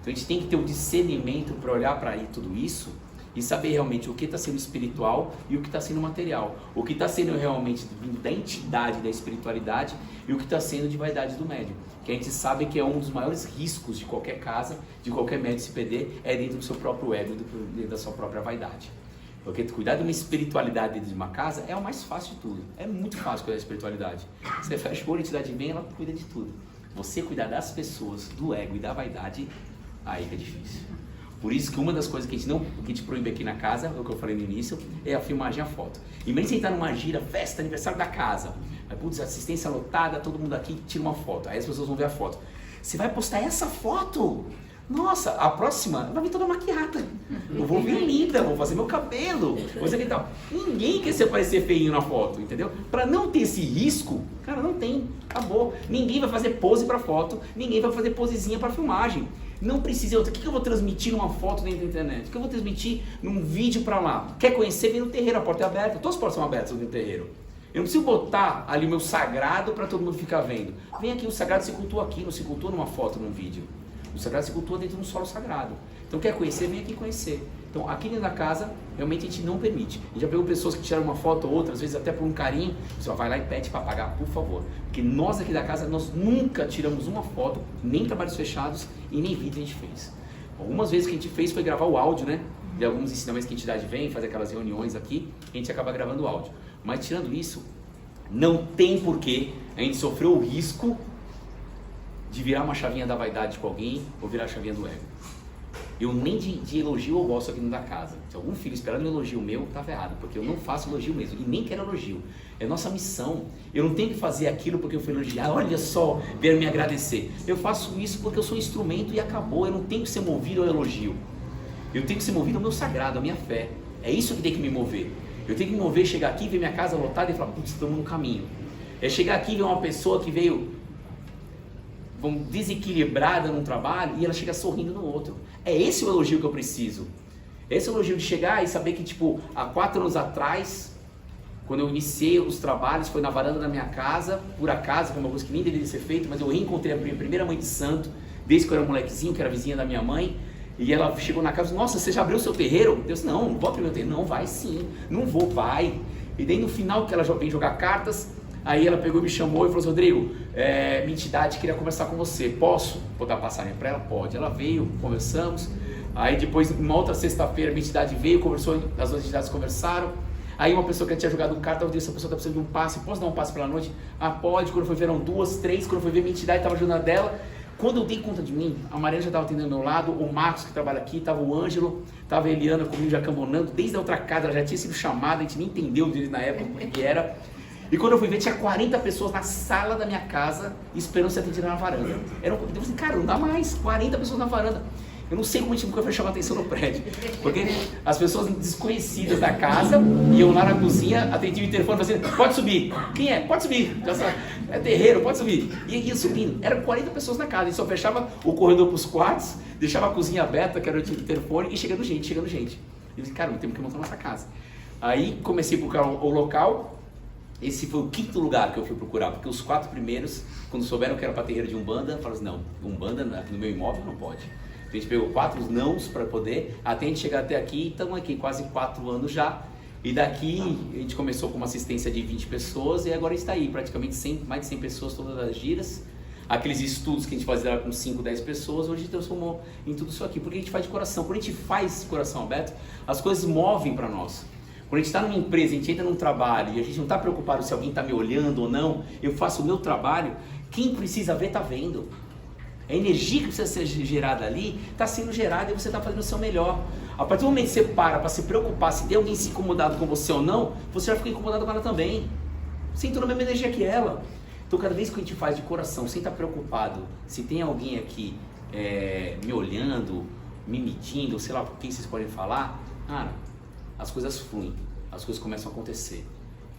Então a gente tem que ter o discernimento para olhar para tudo isso e saber realmente o que está sendo espiritual e o que está sendo material. O que está sendo realmente vindo da entidade, da espiritualidade e o que está sendo de vaidade do médium. Que a gente sabe que é um dos maiores riscos de qualquer casa, de qualquer médium se perder, é dentro do seu próprio ego, dentro da sua própria vaidade. Porque cuidar de uma espiritualidade dentro de uma casa é o mais fácil de tudo. É muito fácil cuidar da espiritualidade. Você fecha o olho, a entidade vem, ela cuida de tudo. Você cuidar das pessoas, do ego e da vaidade, aí que é difícil. Por isso que uma das coisas que a gente proíbe aqui na casa, é o que eu falei no início, é a filmagem e a foto. E mesmo você entrar numa gira, festa, aniversário da casa, aí, putz, assistência lotada, todo mundo aqui tira uma foto. Aí as pessoas vão ver a foto. Você vai postar essa foto? Nossa, a próxima vai vir toda maquiada. Eu vou vir linda, vou fazer meu cabelo, vou fazer que tal. Ninguém quer se aparecer feinho na foto, entendeu? Para não ter esse risco, cara, não tem, acabou. Ninguém vai fazer pose para foto, ninguém vai fazer posezinha para filmagem. Não precisa. O que eu vou transmitir numa foto dentro da internet? O que eu vou transmitir num vídeo para lá? Quer conhecer? Vem no terreiro, a porta é aberta. Todas as portas são abertas dentro do terreiro. Eu não preciso botar ali o meu sagrado para todo mundo ficar vendo. Vem aqui, o sagrado se cultua aqui, não se cultua numa foto, num vídeo. O sagrado se cultua dentro de um solo sagrado. Então quer conhecer? Vem aqui conhecer. Então aqui dentro da casa, realmente a gente não permite. A gente já pegou pessoas que tiraram uma foto ou outra, às vezes até por um carinho, você vai lá e pede para pagar, por favor. Porque nós aqui da casa, nós nunca tiramos uma foto, nem trabalhos fechados e nem vídeo a gente fez. Algumas vezes que a gente fez foi gravar o áudio, né? De alguns ensinamentos que a entidade vem, faz aquelas reuniões aqui, a gente acaba gravando o áudio. Mas tirando isso, não tem porquê a gente sofrer o risco de virar uma chavinha da vaidade com alguém ou virar a chavinha do ego. Eu nem de elogio eu gosto aqui dentro da casa. Se algum filho esperando um elogio meu, tá errado, porque eu não faço elogio mesmo, e nem quero elogio. É nossa missão. Eu não tenho que fazer aquilo porque eu fui elogiar, olha só, vir me agradecer. Eu faço isso porque eu sou um instrumento e acabou. Eu não tenho que ser movido ao elogio. Eu tenho que ser movido ao meu sagrado, à minha fé. É isso que tem que me mover. Eu tenho que me mover, chegar aqui, ver minha casa lotada e falar, putz, estamos no caminho. É chegar aqui e ver uma pessoa que veio desequilibrada num trabalho e ela chega sorrindo no outro. É esse o elogio que eu preciso. Esse é o elogio de chegar e saber que, tipo, há 4 anos atrás, quando eu iniciei os trabalhos, foi na varanda da minha casa, por acaso, foi uma coisa que nem deveria ser feita, mas eu reencontrei a minha primeira mãe de santo, desde que eu era um molequezinho, que era vizinha da minha mãe, e ela chegou na casa, nossa, você já abriu o seu terreiro? Eu disse, não vou abrir meu terreiro. Não, vai sim, não vou, vai. E daí no final que ela vem jogar cartas, aí ela pegou e me chamou e falou assim, Rodrigo, minha entidade queria conversar com você, posso? Vou dar passagem para ela? Pode. Ela veio, conversamos, aí depois, uma outra sexta-feira, minha entidade veio, conversou, as duas entidades conversaram, aí uma pessoa que tinha jogado um carta, eu disse, essa pessoa está precisando de um passe, posso dar um passe pela noite? Ah, pode. Quando foi ver, eram 2, 3, quando foi ver, minha entidade estava ajudando dela. Quando eu dei conta de mim, a Mariana já estava atendendo ao meu lado, o Marcos que trabalha aqui, estava o Ângelo, estava a Eliana comigo já cambonando, desde a outra casa, ela já tinha sido chamada, a gente nem entendeu direito na época o que era. E quando eu fui ver, tinha 40 pessoas na sala da minha casa, esperando ser atendida na varanda. Eu falei assim, cara, não dá mais, 40 pessoas na varanda. Eu não sei como a gente nunca foi chamar atenção no prédio, porque as pessoas desconhecidas da casa iam lá na cozinha, atendiam o interfone e falavam assim, pode subir. Quem é? Pode subir. É terreiro, pode subir. E ia subindo. Eram 40 pessoas na casa, a gente só fechava o corredor para os quartos, deixava a cozinha aberta, que era o interfone, e chegando gente. E eu disse, cara, temos que montar nossa casa. Aí comecei a procurar o local. Esse foi o 5º lugar que eu fui procurar, porque os 4 primeiros, quando souberam que era para terreiro de Umbanda, falaram assim, não, Umbanda no meu imóvel não pode. Então a gente pegou 4 nãos para poder, até a gente chegar até aqui, estamos aqui quase 4 anos já. E daqui a gente começou com uma assistência de 20 pessoas e agora está aí, praticamente mais de 100 pessoas todas as giras. Aqueles estudos que a gente fazia com 5, 10 pessoas, hoje a gente transformou em tudo isso aqui, porque a gente faz de coração. Quando a gente faz de coração aberto, as coisas movem para nós. Quando a gente está numa empresa, a gente entra num trabalho e a gente não está preocupado se alguém está me olhando ou não, eu faço o meu trabalho, quem precisa ver está vendo. A energia que precisa ser gerada ali está sendo gerada e você está fazendo o seu melhor. A partir do momento que você para se preocupar se tem alguém se incomodado com você ou não, você vai ficar incomodado com ela também. Você entrou na mesma energia que ela. Então cada vez que a gente faz de coração, sem estar preocupado se tem alguém aqui me olhando, me medindo, sei lá com quem vocês podem falar, cara, as coisas fluem, as coisas começam a acontecer.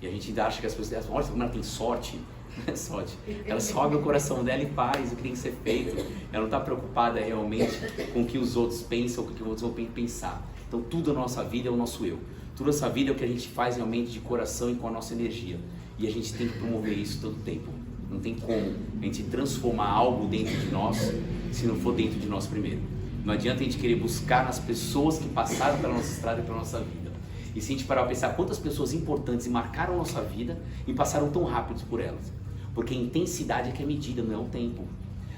E a gente ainda acha que as pessoas, olha como ela tem sorte. Não é sorte. Ela só abre o coração dela e faz o que tem que ser feito. Ela não está preocupada realmente com o que os outros pensam, com o que os outros vão pensar. Então tudo na nossa vida é o nosso eu. Tudo essa vida é o que a gente faz realmente de coração e com a nossa energia. E a gente tem que promover isso todo o tempo. Não tem como a gente transformar algo dentro de nós se não for dentro de nós primeiro. Não adianta a gente querer buscar nas pessoas que passaram pela nossa estrada e pela nossa vida. E se a gente parar para pensar quantas pessoas importantes marcaram a nossa vida e passaram tão rápido por elas. Porque a intensidade é que é medida, não é o tempo.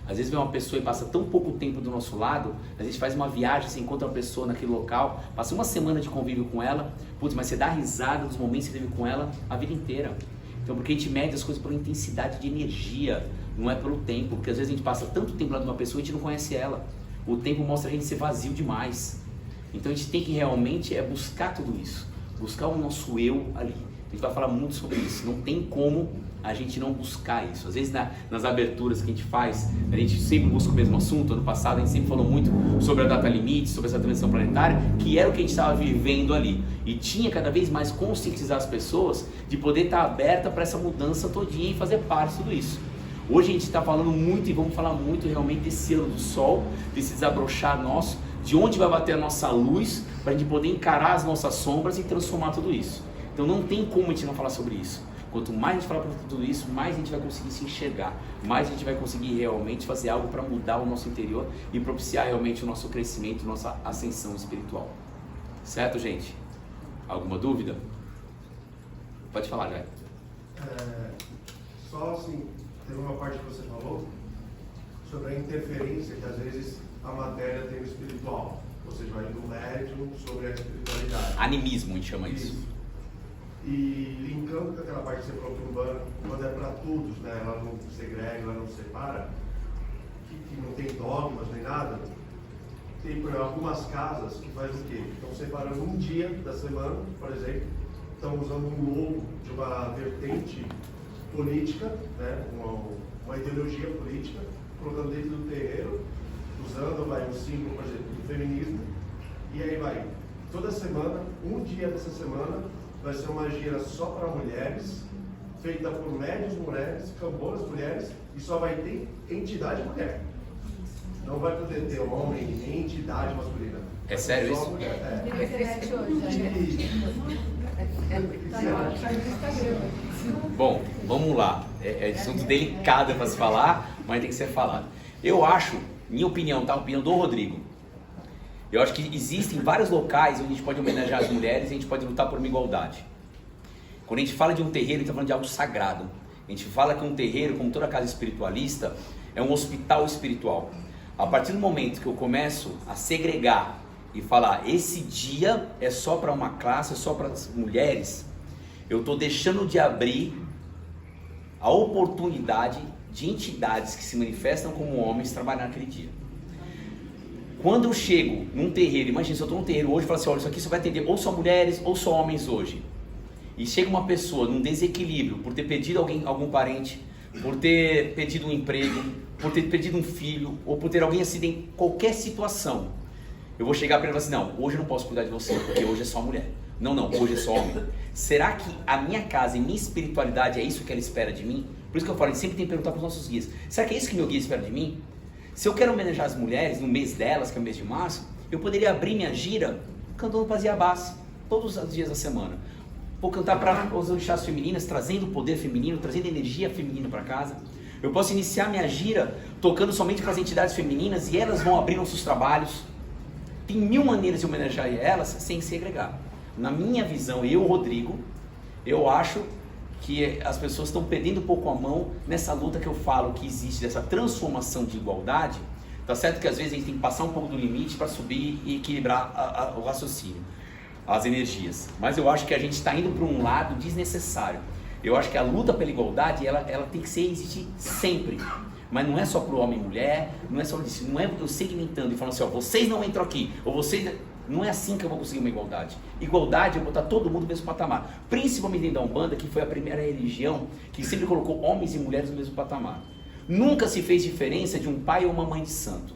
Às vezes vem uma pessoa e passa tão pouco tempo do nosso lado, a gente faz uma viagem, você encontra uma pessoa naquele local, passa uma semana de convívio com ela, putz, mas você dá risada dos momentos que você teve com ela a vida inteira. Então porque a gente mede as coisas pela intensidade de energia, não é pelo tempo, porque às vezes a gente passa tanto tempo lá de uma pessoa e a gente não conhece ela. O tempo mostra a gente ser vazio demais. Então a gente tem que realmente buscar tudo isso, buscar o nosso eu ali. A gente vai falar muito sobre isso, não tem como a gente não buscar isso. Às vezes nas aberturas que a gente faz, a gente sempre busca o mesmo assunto. Ano passado a gente sempre falou muito sobre a data limite, sobre essa dimensão planetária, que era o que a gente estava vivendo ali. E tinha cada vez mais conscientizar as pessoas de poder estar aberta para essa mudança todinha e fazer parte de tudo isso. Hoje a gente está falando muito e vamos falar muito realmente desse ano do sol, desse desabrochar nosso, de onde vai bater a nossa luz, para a gente poder encarar as nossas sombras e transformar tudo isso. Então não tem como a gente não falar sobre isso. Quanto mais a gente falar para tudo isso, mais a gente vai conseguir se enxergar, mais a gente vai conseguir realmente fazer algo para mudar o nosso interior e propiciar realmente o nosso crescimento, nossa ascensão espiritual. Certo, gente? Alguma dúvida? Pode falar, Jair. Só assim, teve uma parte que você falou sobre a interferência que às vezes a matéria tem no espiritual. Ou seja, vai do médium sobre a espiritualidade. Animismo, a gente chama isso. E linkando com aquela parte que você falou que o Umbanda, quando é para todos, né? Ela não segrega, ela não separa, que não tem dogmas nem nada. Tem por algumas casas que fazem o quê? Estão separando um dia da semana, por exemplo, estão usando um logo de uma vertente política, né? uma ideologia política, colocando dentro do terreiro, usando um símbolo, por exemplo, do feminismo, e aí vai, toda semana, um dia dessa semana, vai ser uma gira só para mulheres, feita por médios mulheres, camboras mulheres, e só vai ter entidade mulher. Não vai poder ter homem nem entidade masculina. É sério isso? Bom, vamos lá. É assunto delicado para se falar, mas tem que ser falado. Eu acho, minha opinião, tá? A opinião do Rodrigo. Eu acho que existem vários locais onde a gente pode homenagear as mulheres e a gente pode lutar por uma igualdade. Quando a gente fala de um terreiro, a gente está falando de algo sagrado. A gente fala que um terreiro, como toda casa espiritualista, é um hospital espiritual. A partir do momento que eu começo a segregar e falar, esse dia é só para uma classe, é só para as mulheres, eu estou deixando de abrir a oportunidade de entidades que se manifestam como homens trabalhar naquele dia. Quando eu chego num terreiro, imagina se eu estou num terreiro hoje e falo assim, olha, isso aqui só vai atender ou só mulheres ou só homens hoje. E chega uma pessoa num desequilíbrio, por ter perdido algum parente, por ter perdido um emprego, por ter perdido um filho, ou por ter alguém assim em qualquer situação. Eu vou chegar para ele e falar assim, não, hoje eu não posso cuidar de você, porque hoje é só mulher. Não, hoje é só homem. Será que a minha casa e minha espiritualidade é isso que ela espera de mim? Por isso que eu falo, a gente sempre tem que perguntar para os nossos guias. Será que é isso que meu guia espera de mim? Se eu quero homenagear as mulheres no mês delas, que é o mês de março, eu poderia abrir minha gira cantando Pazia Base, todos os dias da semana. Vou cantar para os orixás femininas, trazendo o poder feminino, trazendo energia feminina para casa. Eu posso iniciar minha gira tocando somente para as entidades femininas e elas vão abrir nossos trabalhos. Tem 1000 maneiras de homenagear elas sem segregar. Na minha visão, eu, Rodrigo, eu acho que as pessoas estão perdendo um pouco a mão nessa luta que eu falo que existe, dessa transformação de igualdade. Tá certo que às vezes a gente tem que passar um pouco do limite para subir e equilibrar o raciocínio, as energias. Mas eu acho que a gente está indo para um lado desnecessário. Eu acho que a luta pela igualdade, ela tem que existir sempre. Mas não é só para o homem e mulher, não é só isso, não é eu segmentando e falando assim, ó, vocês não entram aqui, ou vocês... Não é assim que eu vou conseguir uma igualdade. Igualdade é botar todo mundo no mesmo patamar. Principalmente dentro da Umbanda, que foi a primeira religião que sempre colocou homens e mulheres no mesmo patamar. Nunca se fez diferença de um pai ou uma mãe de santo.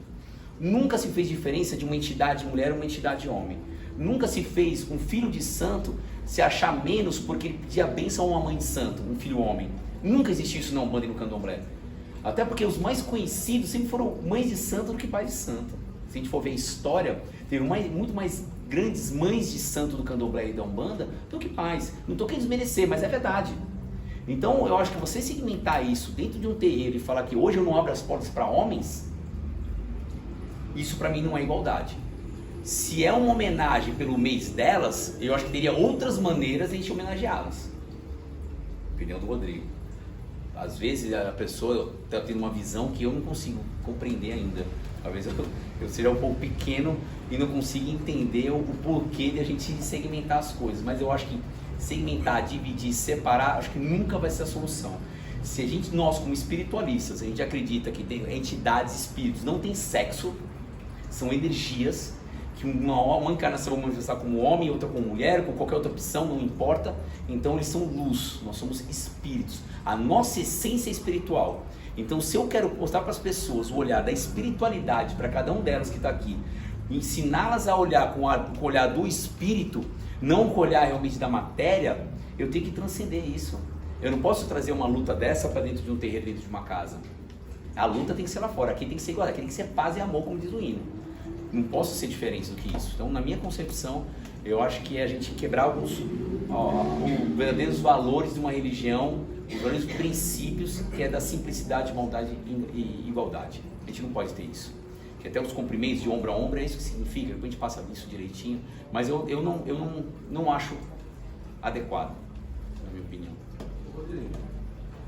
Nunca se fez diferença de uma entidade mulher ou uma entidade homem. Nunca se fez um filho de santo se achar menos porque ele pedia bênção a uma mãe de santo, um filho homem. Nunca existiu isso na Umbanda e no Candomblé. Até porque os mais conhecidos sempre foram mães de santo do que pais de santo. Se a gente for ver a história, teve muito mais grandes mães de santo do Candomblé e da Umbanda do que pais. Não estou querendo desmerecer, mas é verdade. Então eu acho que você segmentar isso dentro de um terreiro e falar que hoje eu não abro as portas para homens, isso para mim não é igualdade. Se é uma homenagem pelo mês delas, eu acho que teria outras maneiras de a gente homenageá-las. Opinião do Rodrigo. Às vezes a pessoa está tendo uma visão que eu não consigo compreender ainda. Talvez eu seja um pouco pequeno e não consiga entender o porquê de a gente segmentar as coisas. Mas eu acho que segmentar, dividir, separar, acho que nunca vai ser a solução. Se a gente, nós como espiritualistas, a gente acredita que tem entidades, espíritos, não tem sexo, são energias, que uma encarnação vai manifestar como homem, outra como mulher, com qualquer outra opção, não importa. Então eles são luz, nós somos espíritos. A nossa essência é espiritual. Então se eu quero mostrar para as pessoas o olhar da espiritualidade, para cada um delas que está aqui, ensiná-las a olhar com o olhar do espírito, não com o olhar realmente da matéria, eu tenho que transcender isso. Eu não posso trazer uma luta dessa para dentro de um terreiro, dentro de uma casa. A luta tem que ser lá fora, aqui tem que ser igual, aqui tem que ser paz e amor, como diz o hino. Não posso ser diferente do que isso. Então, na minha concepção, eu acho que é a gente quebrar os verdadeiros valores de uma religião, os verdadeiros princípios, que é da simplicidade, bondade e igualdade. A gente não pode ter isso. Que até os cumprimentos de ombro a ombro é isso que significa, depois a gente passa isso direitinho. Mas eu não acho adequado, na minha opinião. Rodrigo,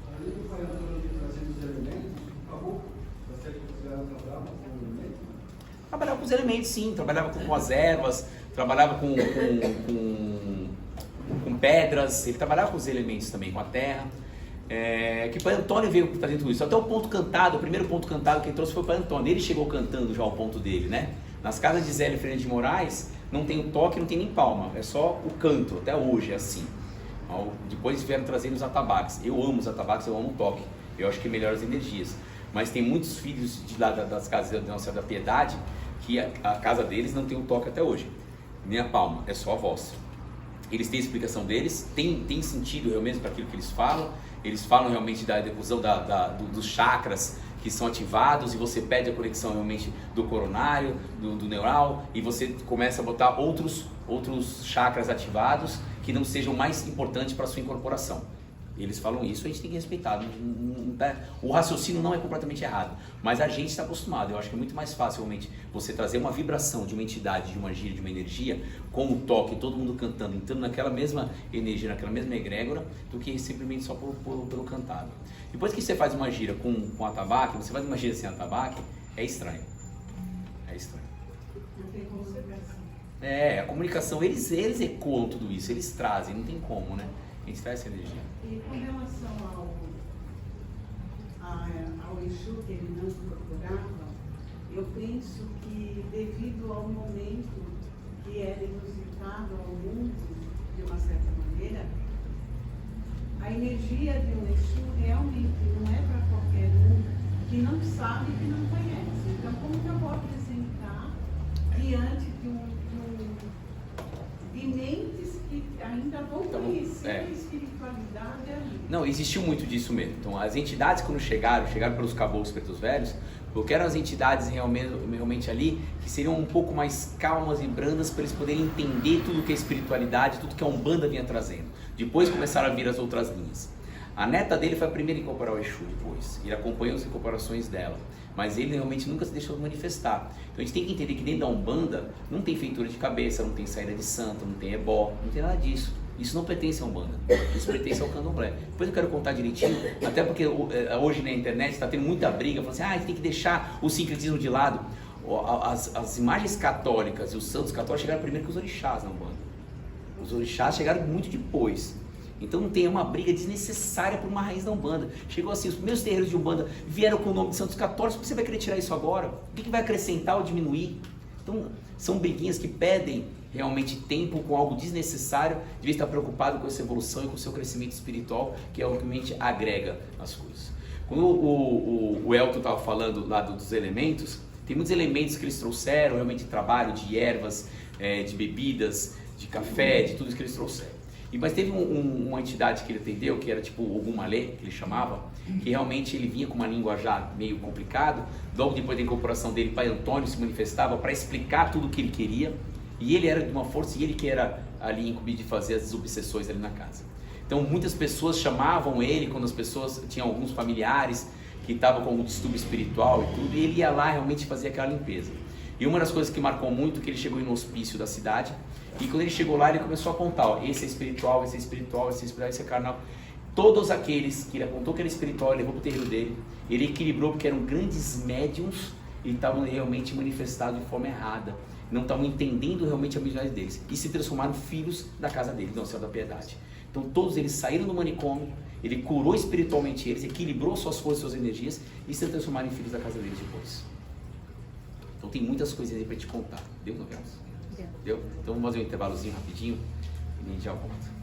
além do pai Antônio de trazer os elementos, acabou? Você que considerava trabalhar com elementos? Trabalhava com os elementos, sim. Trabalhava com as ervas, trabalhava com pedras, ele trabalhava com os elementos também, com a terra. Que o pai Antônio veio fazendo tudo isso. Até o ponto cantado, o primeiro ponto cantado que ele trouxe foi o pai Antônio. Ele chegou cantando já o ponto dele, né? Nas casas de Zélio Ferreira de Moraes, não tem o toque, não tem nem palma, é só o canto, até hoje é assim. Depois vieram trazendo os atabaques. Eu amo os atabaques, eu amo o toque. Eu acho que melhora as energias. Mas tem muitos filhos de lá das casas da Nossa Senhora da Piedade que a casa deles não tem o toque até hoje, nem a palma, é só a voz. Eles têm a explicação deles, tem sentido realmente para aquilo que eles falam realmente da difusão dos chakras que são ativados, e você pede a conexão realmente do coronário, do neural, e você começa a botar outros chakras ativados que não sejam mais importantes para a sua incorporação. Eles falam isso, a gente tem que respeitar. O raciocínio não é completamente errado, mas a gente está acostumado. Eu acho que é muito mais fácil realmente você trazer uma vibração de uma entidade, de uma gira, de uma energia, com o toque, todo mundo cantando, entrando naquela mesma energia, naquela mesma egrégora, do que simplesmente só pelo cantado. Depois que você faz uma gira com atabaque, você faz uma gira sem atabaque, é estranho. É estranho. Não tem como ser assim. A comunicação, eles ecoam tudo isso, eles trazem, não tem como, né? A gente traz essa energia. E com relação ao Exu que ele não procurava, eu penso que devido ao momento que era inusitado ao mundo, de uma certa maneira, a energia de um Exu realmente não é para qualquer um que não sabe, que não conhece. Então, como que eu vou apresentar diante de mentes que ainda ainda vão Então, conhecer é. a espiritualidade ali. Não, existiu muito disso mesmo. Então, as entidades quando chegaram pelos caboclos pretos velhos, porque eram as entidades realmente ali que seriam um pouco mais calmas e brandas para eles poderem entender tudo que é espiritualidade, tudo que a Umbanda vinha trazendo. Depois começaram a vir as outras linhas. A neta dele foi a primeira a incorporar o Exu depois. Ele acompanhou as incorporações dela. Mas ele realmente nunca se deixou manifestar. Então a gente tem que entender que dentro da Umbanda não tem feitura de cabeça, não tem saída de santo, não tem ebó, não tem nada disso. Isso não pertence à Umbanda, isso pertence ao Candomblé. Depois eu quero contar direitinho, até porque hoje na internet está tendo muita briga, falando assim, a gente tem que deixar o sincretismo de lado. As imagens católicas e os santos católicos chegaram primeiro que os orixás na Umbanda. Os orixás chegaram muito depois. Então não tem uma briga desnecessária por uma raiz da Umbanda. Chegou assim, os primeiros terreiros de Umbanda vieram com o nome de santos católicos, por que você vai querer tirar isso agora? O que vai acrescentar ou diminuir? Então são briguinhas que pedem realmente tempo com algo desnecessário, devia estar preocupado com essa evolução e com o seu crescimento espiritual, que é o que realmente agrega as coisas. Quando o Elton estava falando lá dos elementos, tem muitos elementos que eles trouxeram, realmente de trabalho, de ervas, de bebidas, de café, de tudo isso que eles trouxeram. Mas teve uma entidade que ele atendeu, que era tipo Ogum Malê, que ele chamava, que realmente ele vinha com uma linguajar meio complicado. Logo depois da incorporação dele, Pai Antônio se manifestava para explicar tudo o que ele queria, e ele era de uma força, e ele que era ali incumbido de fazer as obsessões ali na casa. Então muitas pessoas chamavam ele, quando as pessoas tinham alguns familiares que estavam com algum distúrbio espiritual e tudo, e ele ia lá realmente fazer aquela limpeza. E uma das coisas que marcou muito, que ele chegou no hospício da cidade, e quando ele chegou lá, ele começou a apontar, ó, esse é espiritual, esse é espiritual, esse é espiritual, esse é carnal. Todos aqueles que ele apontou que era espiritual, ele levou para o terreiro dele, ele equilibrou porque eram grandes médiums e estavam realmente manifestados de forma errada, não estavam entendendo realmente a mediunidade deles, e se transformaram filhos da casa dele, do Céu da Piedade. Então todos eles saíram do manicômio, ele curou espiritualmente eles, equilibrou suas forças, suas energias, e se transformaram em filhos da casa deles depois. Então tem muitas coisas aí para te contar. Deu, Novelas? Deu? Então vamos fazer um intervalozinho rapidinho e a gente já volta.